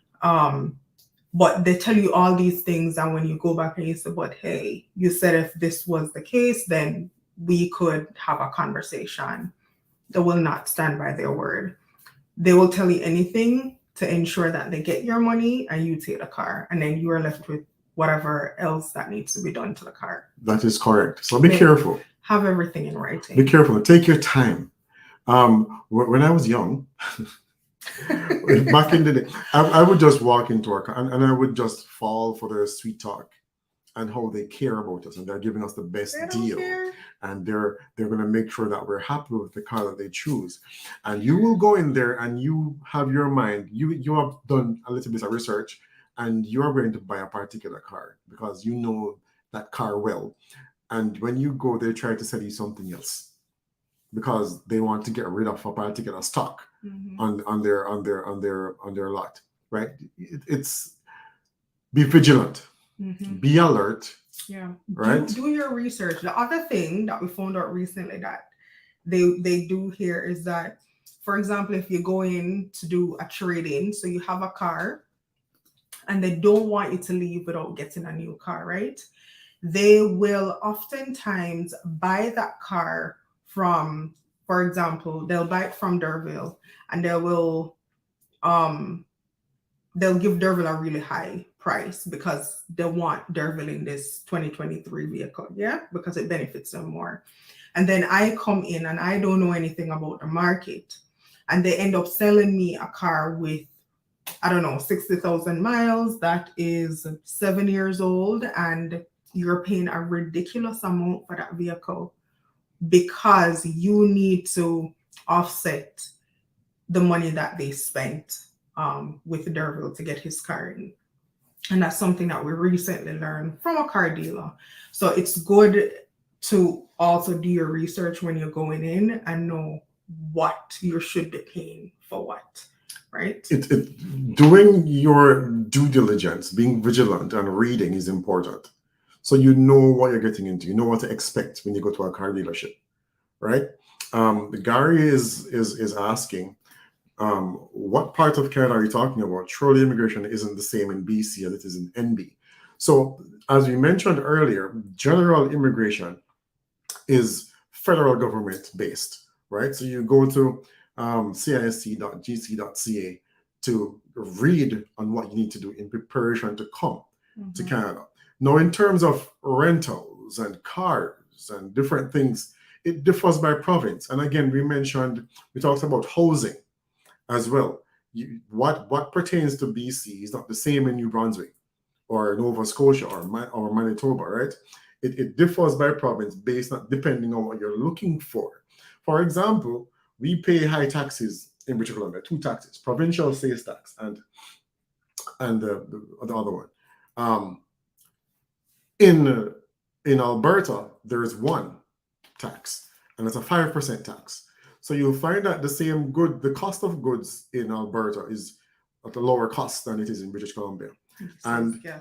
But they tell you all these things, and when you go back and you say, but hey, you said if this was the case, then we could have a conversation. They will not stand by their word. They will tell you anything to ensure that they get your money and you take the car, and then you are left with whatever else that needs to be done to the car. That is correct. So be careful. Have everything in writing. Be careful. Take your time. When I was young, back in the day, I would just walk into our car and I would just fall for their sweet talk and how they care about us, and they're giving us the best deal, and they're going to make sure that we're happy with the car that they choose. And you will go in there and you have your mind, you have done a little bit of research, and you're going to buy a particular car because you know that car well. And when you go, they try to sell you something else because they want to get rid of a particular stock on their lot, right? It's be vigilant, be alert, Yeah. right? Do your research. The other thing that we found out recently that they do here is that, for example, if you go in to do a trade-in, so you have a car and they don't want you to leave without getting a new car, right? They will oftentimes buy that car from, for example, they'll buy it from Derville and um they'll give Derville a really high price because they want Derville in this 2023 vehicle, yeah, because it benefits them more. And then I come in and I don't know anything about the market, and they end up selling me a car with, I don't know, 60,000 miles that is 7 years old, and you're paying a ridiculous amount for that vehicle because you need to offset the money that they spent with Derville to get his car in. And that's something that we recently learned from a car dealer. So it's good to also do your research when you're going in and know what you should be paying for what, right? Doing your due diligence, being vigilant and reading is important. So you know what you're getting into. You know what to expect when you go to a car dealership, right? Gary is asking, what part of Canada are you talking about? Surely immigration isn't the same in BC as it is in NB. So as we mentioned earlier, general immigration is federal government based, right? So you go to cisc.gc.ca to read on what you need to do in preparation to come to Canada. Now, in terms of rentals and cars and different things, it differs by province. And again, we talked about housing as well. What pertains to BC is not the same in New Brunswick or Nova Scotia or Manitoba, right? It differs by province based on depending on what you're looking for. For example, we pay high taxes in British Columbia, 2 taxes, provincial sales tax and the other one. In Alberta, there's 1 tax, and it's a 5% tax. So you'll find that the cost of goods in Alberta is at a lower cost than it is in British Columbia. And I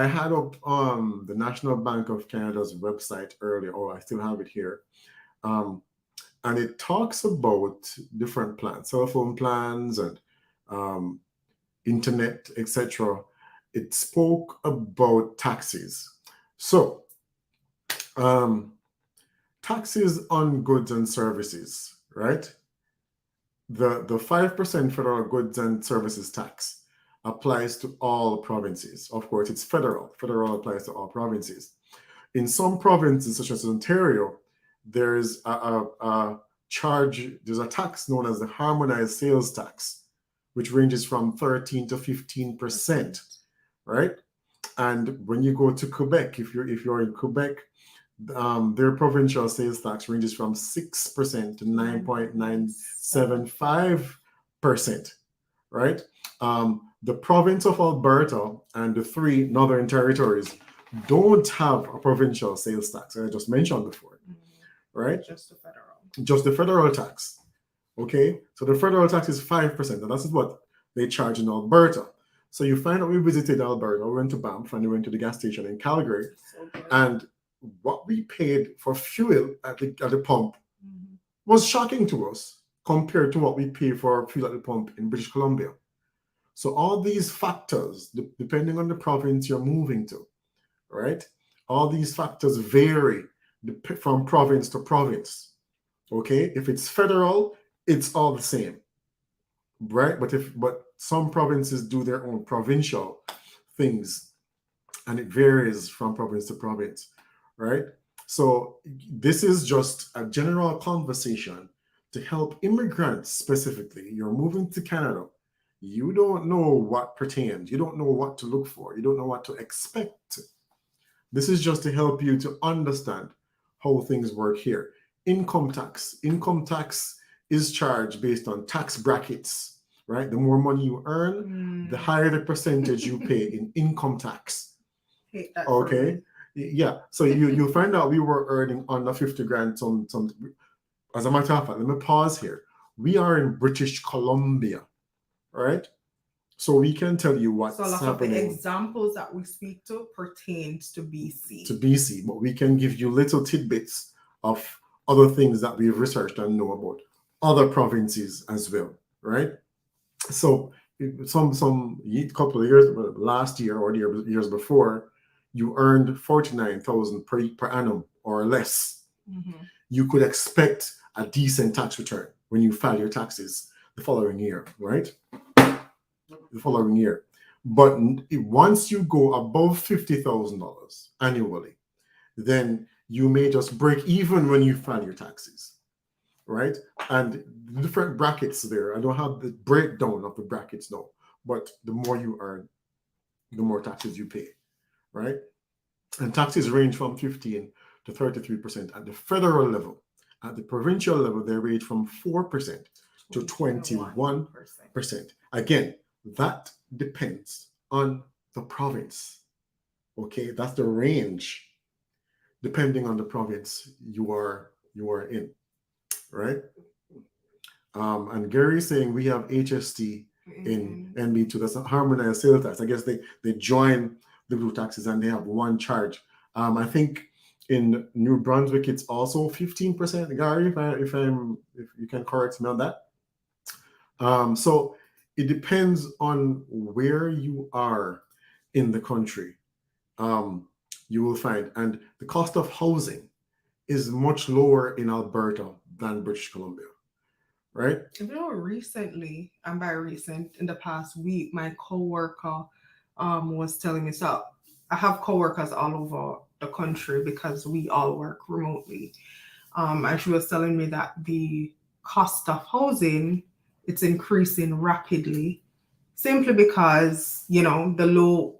had up the National Bank of Canada's website earlier, or I still have it here. And it talks about different plans, cell phone plans and internet, etc. It spoke about taxes. So taxes on goods and services, right? The 5% federal goods and services tax applies to all provinces. Of course, it's federal. Federal applies to all provinces. In some provinces, such as Ontario, there's a tax known as the harmonized sales tax, which ranges from 13 to 15%, right? And when you go to Quebec, if you're in Quebec, their provincial sales tax ranges from 6% to 9.975%, right? The province of Alberta and the 3 northern territories don't have a provincial sales tax, I just mentioned before, right? Just the federal. Just the federal tax, okay? So the federal tax is 5%, and that's what they charge in Alberta. So you find out we visited Alberta, we went to Banff, and we went to the gas station in Calgary, and what we paid for fuel at the pump was shocking to us compared to what we pay for fuel at the pump in British Columbia. So all these factors, depending on the province you're moving to, right? All these factors vary from province to province, okay? If it's federal, it's all the same, right? But some provinces do their own provincial things, and it varies from province to province, right? So this is just a general conversation to help immigrants specifically. You're moving to Canada. You don't know what pertains. You don't know what to look for. You don't know what to expect. This is just to help you to understand how things work here. Income tax. Income tax is charged based on tax brackets, right? The more money you earn, the higher the percentage you pay in income tax. Okay. Yeah. So you find out we were earning under 50 grand. Some. As a matter of fact, let me pause here. We are in British Columbia, right? So we can tell you what's So a lot of the happening examples that we speak to pertains to BC. to BC, but we can give you little tidbits of other things that we've researched and know about other provinces as well, right? So some couple of years, last year or the years before, you earned 49,000 per annum or less. Mhm. You could expect a decent tax return when you file your taxes the following year, right? The following year. But once you go above $50,000 annually, then you may just break even when you file your taxes, right? And the different brackets there, I don't have the breakdown of the brackets now, but the more you earn, the more taxes you pay, right? And taxes range from 15 to 33% at the federal level. At the provincial level, they range from 4% to 21%. Again, that depends on the province. Okay, that's the range depending on the province you are in, right? And Gary is saying we have HST in NB2. That's a harmonized sales tax. I guess they join the blue taxes and they have one charge. I think in New Brunswick it's also 15%. Gary, if you can correct me on that. So it depends on where you are in the country. You will find, and the cost of housing is much lower in Alberta than British Columbia, right? You know, recently, and by recent, in the past week, my coworker was telling me, so I have coworkers all over the country because we all work remotely. And she was telling me that the cost of housing, it's increasing rapidly simply because, you know, the low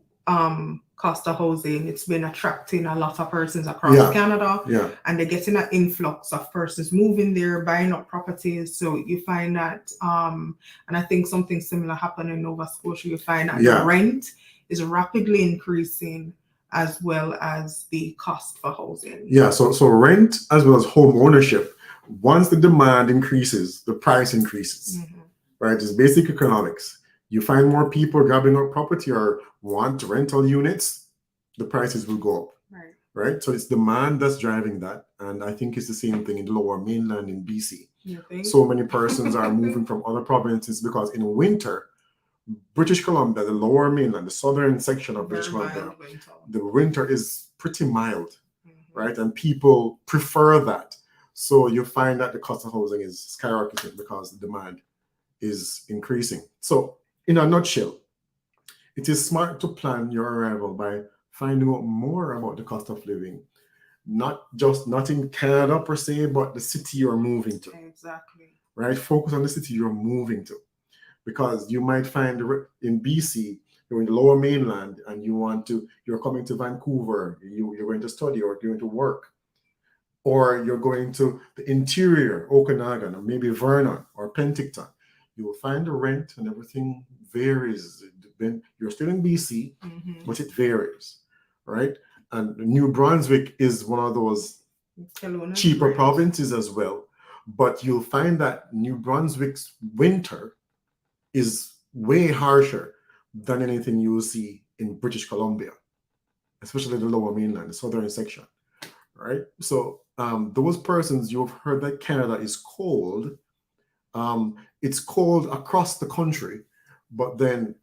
cost of housing, it's been attracting a lot of persons across Canada, and they're getting an influx of persons moving there, buying up properties. So you find that, and I think something similar happened in Nova Scotia. You find that the rent is rapidly increasing as well as the cost for housing. Yeah, so rent as well as home ownership, once the demand increases, the price increases, right? It's basic economics. You find more people grabbing up property or want rental units, the prices will go up, right? So it's demand that's driving that. And I think it's the same thing in the lower mainland in BC. So many persons are moving from other provinces because in winter, British Columbia, the lower mainland, the southern section of British Columbia, the winter is pretty mild, right? And people prefer that. So you find that the cost of housing is skyrocketing because the demand is increasing. So in a nutshell, it is smart to plan your arrival by finding out more about the cost of living, not in Canada per se, but the city you're moving to. Exactly. Right? Focus on the city you're moving to. Because you might find in BC, you're in the lower mainland and you're coming to Vancouver, you're going to study or you're going to work. Or you're going to the interior, Okanagan, or maybe Vernon or Penticton. You will find the rent and everything varies. You're still in BC, but it varies, right? And New Brunswick is one of those cheaper provinces as well. But you'll find that New Brunswick's winter is way harsher than anything you will see in British Columbia, especially the lower mainland, the southern section, right? So those persons, you've heard that Canada is cold. It's cold across the country, but then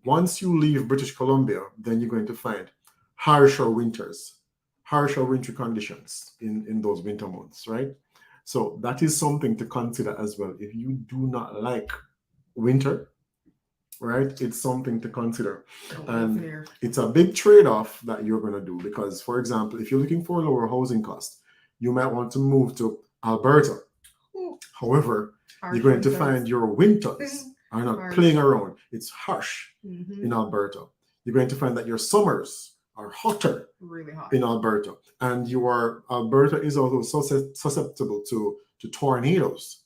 once you leave British Columbia, then you're going to find harsher winters, harsher winter conditions in those winter months, right? So that is something to consider as well. If you do not like winter, right, it's something to consider. And it's a big trade-off that you're going to do because, for example, if you're looking for lower housing costs, you might want to move to Alberta. However, you're going to find your winters are not playing around. It's harsh in Alberta. You're going to find that your summers are hotter, really hot in Alberta. And Alberta is also susceptible to tornadoes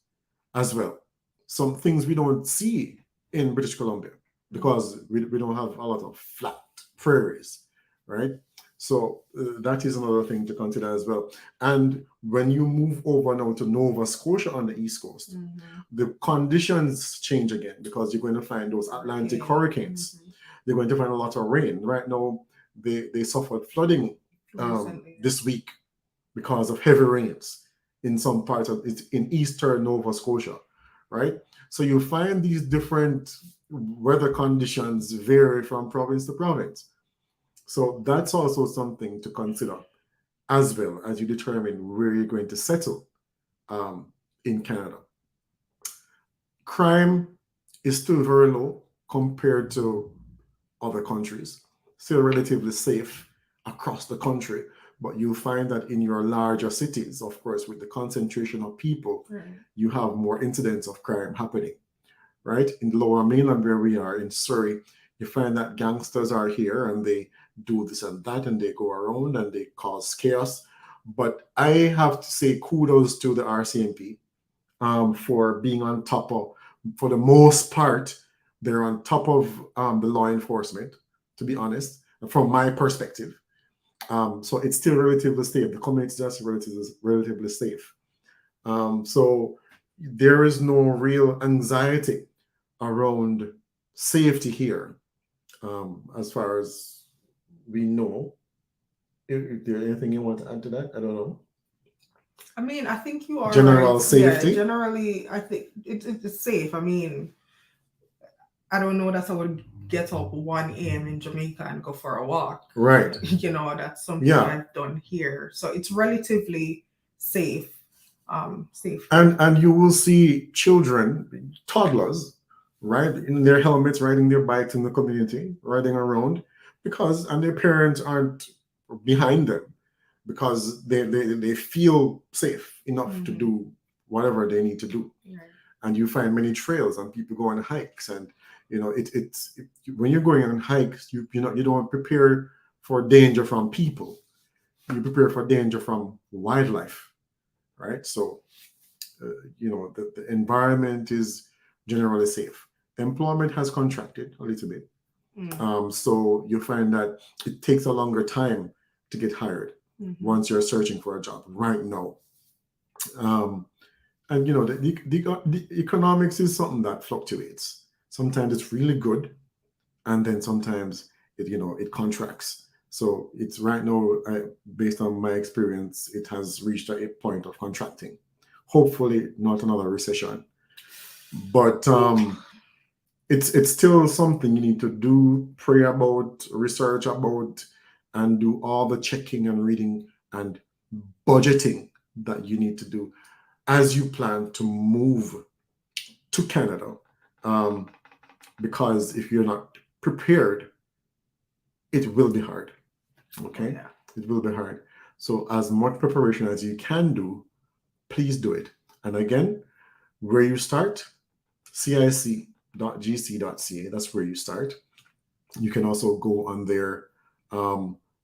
as well. Some things we don't see in British Columbia because we don't have a lot of flat prairies, right? So that is another thing to consider as well. And when you move over now to Nova Scotia on the East Coast, the conditions change again because you're going to find those Atlantic hurricanes. They're going to find a lot of rain. Right now, they suffered flooding this week because of heavy rains in some parts of it in eastern Nova Scotia, right? So you find these different weather conditions vary from province to province. So that's also something to consider as well as you determine where you're going to settle in Canada. Crime is still very low compared to other countries, still relatively safe across the country. But you find that in your larger cities, of course, with the concentration of people, you have more incidents of crime happening, right? In the lower mainland where we are in Surrey, you find that gangsters are here and they do this and that and they go around and they cause chaos. But I have to say kudos to the RCMP for being on top of, for the most part, they're on top of the law enforcement, to be honest, from my perspective. So it's still relatively safe. The community is just relatively safe. So there is no real anxiety around safety here, as far as we know. Is there anything you want to add to that? I don't know. I mean, I think you are general right. safety. Yeah, generally, I think it's safe. I mean, I don't know that I would get up 1 a.m. in Jamaica and go for a walk. Right. You know, that's something I've done here. So it's relatively safe. Safe. And you will see children, toddlers, right, in their helmets, riding their bikes in the community, riding around, and their parents aren't behind them because they feel safe enough to do whatever they need to do. Right. And you find many trails and people go on hikes, and you know it's when you're going on hikes, you don't prepare for danger from people, you prepare for danger from wildlife, right? So the environment is generally safe. Employment has contracted a little bit, so you find that it takes a longer time to get hired once you're searching for a job right now. And the economics is something that fluctuates. Sometimes it's really good, and then sometimes it contracts. So it's right now, based on my experience, it has reached a point of contracting. Hopefully, not another recession, but it's still something you need to do, pray about, research about, and do all the checking and reading and budgeting that you need to do as you plan to move to Canada, because if you're not prepared, it will be hard. Okay? Yeah. It will be hard. So as much preparation as you can do, please do it. And again, where you start, cic.gc.ca, that's where you start. You can also go on their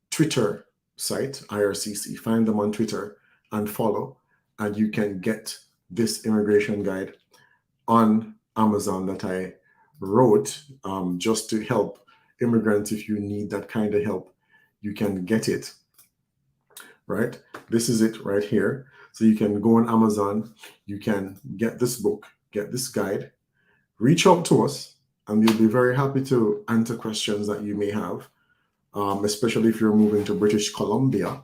Twitter site, IRCC, find them on Twitter and follow, and you can get this immigration guide on Amazon that I wrote just to help immigrants. If you need that kind of help, you can get it, right? This is it right here. So you can go on Amazon, you can get this book, get this guide, reach out to us, and we'll be very happy to answer questions that you may have, especially if you're moving to British Columbia.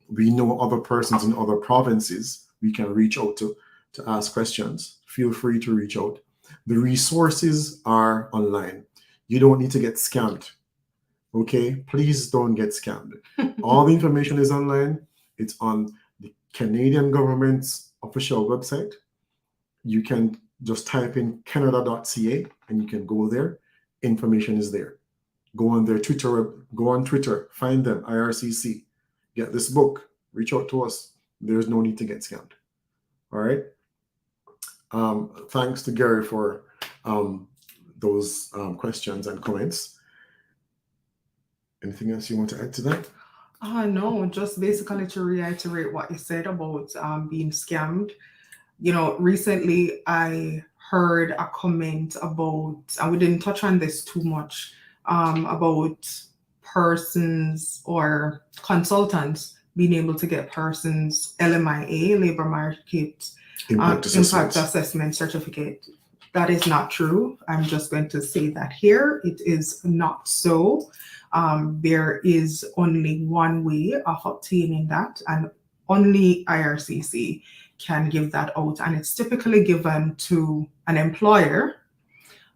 We know other persons in other provinces we can reach out to ask questions. Feel free to reach out. The resources are online. You don't need to get scammed. Okay? Please don't get scammed. All the information is online. It's on the Canadian government's official website. You can just type in canada.ca and you can go there. Information is there. Go on their Twitter, go on Twitter, find them, IRCC. Get this book, reach out to us. There's no need to get scammed. All right. Thanks to Gary for those questions and comments. Anything else you want to add to that? No, just basically to reiterate what you said about being scammed. Recently I heard a comment about, and we didn't touch on this too much, about persons or consultants being able to get persons LMIA, labor market Impact impact assessments. assessment certificate. That is not true. I'm just going to say that here. It is not so. There is only one way of obtaining that, and only IRCC can give that out. And it's typically given to an employer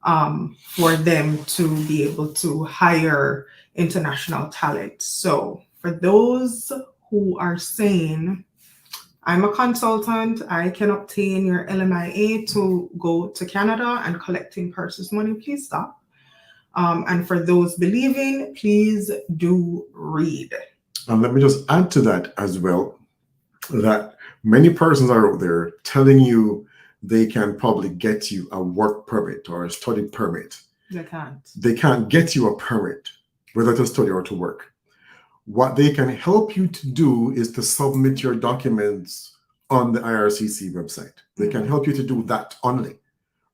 for them to be able to hire international talent. So for those who are saying, I'm a consultant, I can obtain your LMIA to go to Canada and collecting persons money, please stop. And for those believing, please do read. And let me just add to that as well, that many persons are out there telling you they can probably get you a work permit or a study permit. They can't. They can't get you a permit, whether to study or to work. What they can help you to do is to submit your documents on the IRCC website. They can help you to do that only,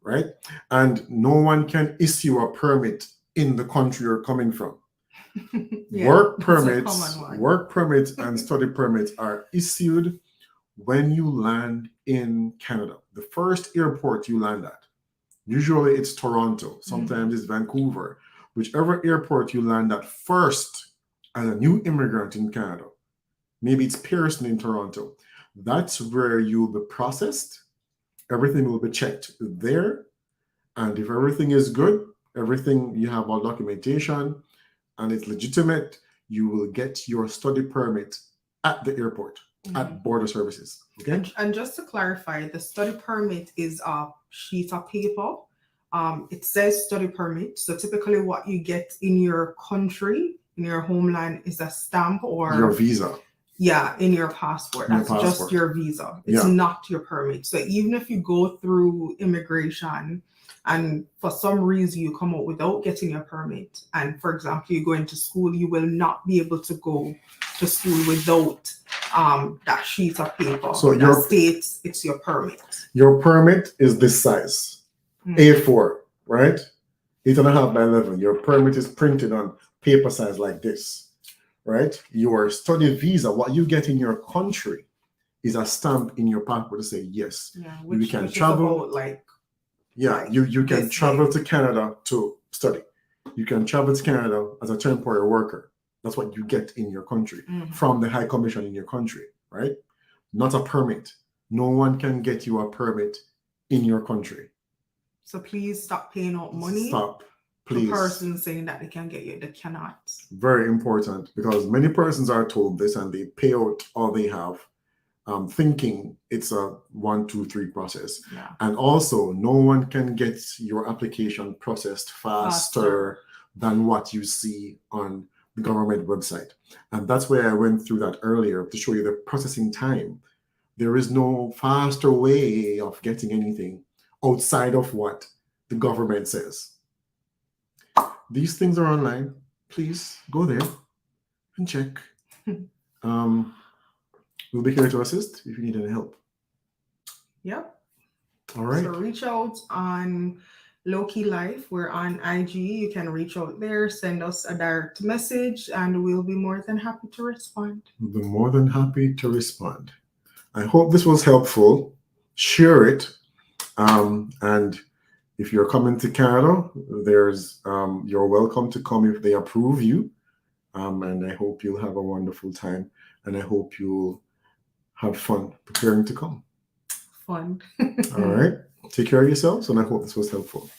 right? And no one can issue a permit in the country you're coming from. Yeah, work that's a permits, common one. work permits and study permits are issued when you land in Canada. The first airport you land at, usually it's Toronto, sometimes it's Vancouver, whichever airport you land at first as a new immigrant in Canada, maybe it's Pearson in Toronto, that's where you'll be processed. Everything will be checked there. And if everything is good, everything, you have all documentation and it's legitimate, you will get your study permit at the airport, at border services. Okay. And just to clarify, the study permit is a sheet of paper. It says study permit. So typically what you get in your country, in your homeland, is a stamp or your visa. Yeah, in your passport. That's just your visa. It's not your permit. So even if you go through immigration and for some reason you come out without getting your permit, and for example, you go into school, you will not be able to go to school without that sheet of paper. So that states it's your permit. Your permit is this size, A4, right? 8.5 by 11. Your permit is printed on paper size like this, right? Your study visa, what you get in your country, is a stamp in your passport to say yes. Yeah, you can travel. You can travel to Canada to study. You can travel to Canada as a temporary worker. That's what you get in your country from the High Commission in your country, right? Not a permit. No one can get you a permit in your country. So please stop paying out money. Stop, please. The person saying that they can get you, they cannot. Very important, because many persons are told this and they pay out all they have, thinking it's a 1, 2, 3 process. Yeah. And also, no one can get your application processed faster than what you see on the government website. And that's why I went through that earlier to show you the processing time. There is no faster way of getting anything outside of what the government says. These things are online. Please go there and check. We'll be here to assist if you need any help. Yep. All right. So reach out on Low-Key Life. We're on IG. You can reach out there, send us a direct message, and we'll be more than happy to respond. We'll be more than happy to respond. I hope this was helpful. Share it. And if you're coming to Canada, you're welcome to come if they approve you. And I hope you'll have a wonderful time. And I hope you'll have fun preparing to come. Fun. All right. Take care of yourselves, and I hope this was helpful.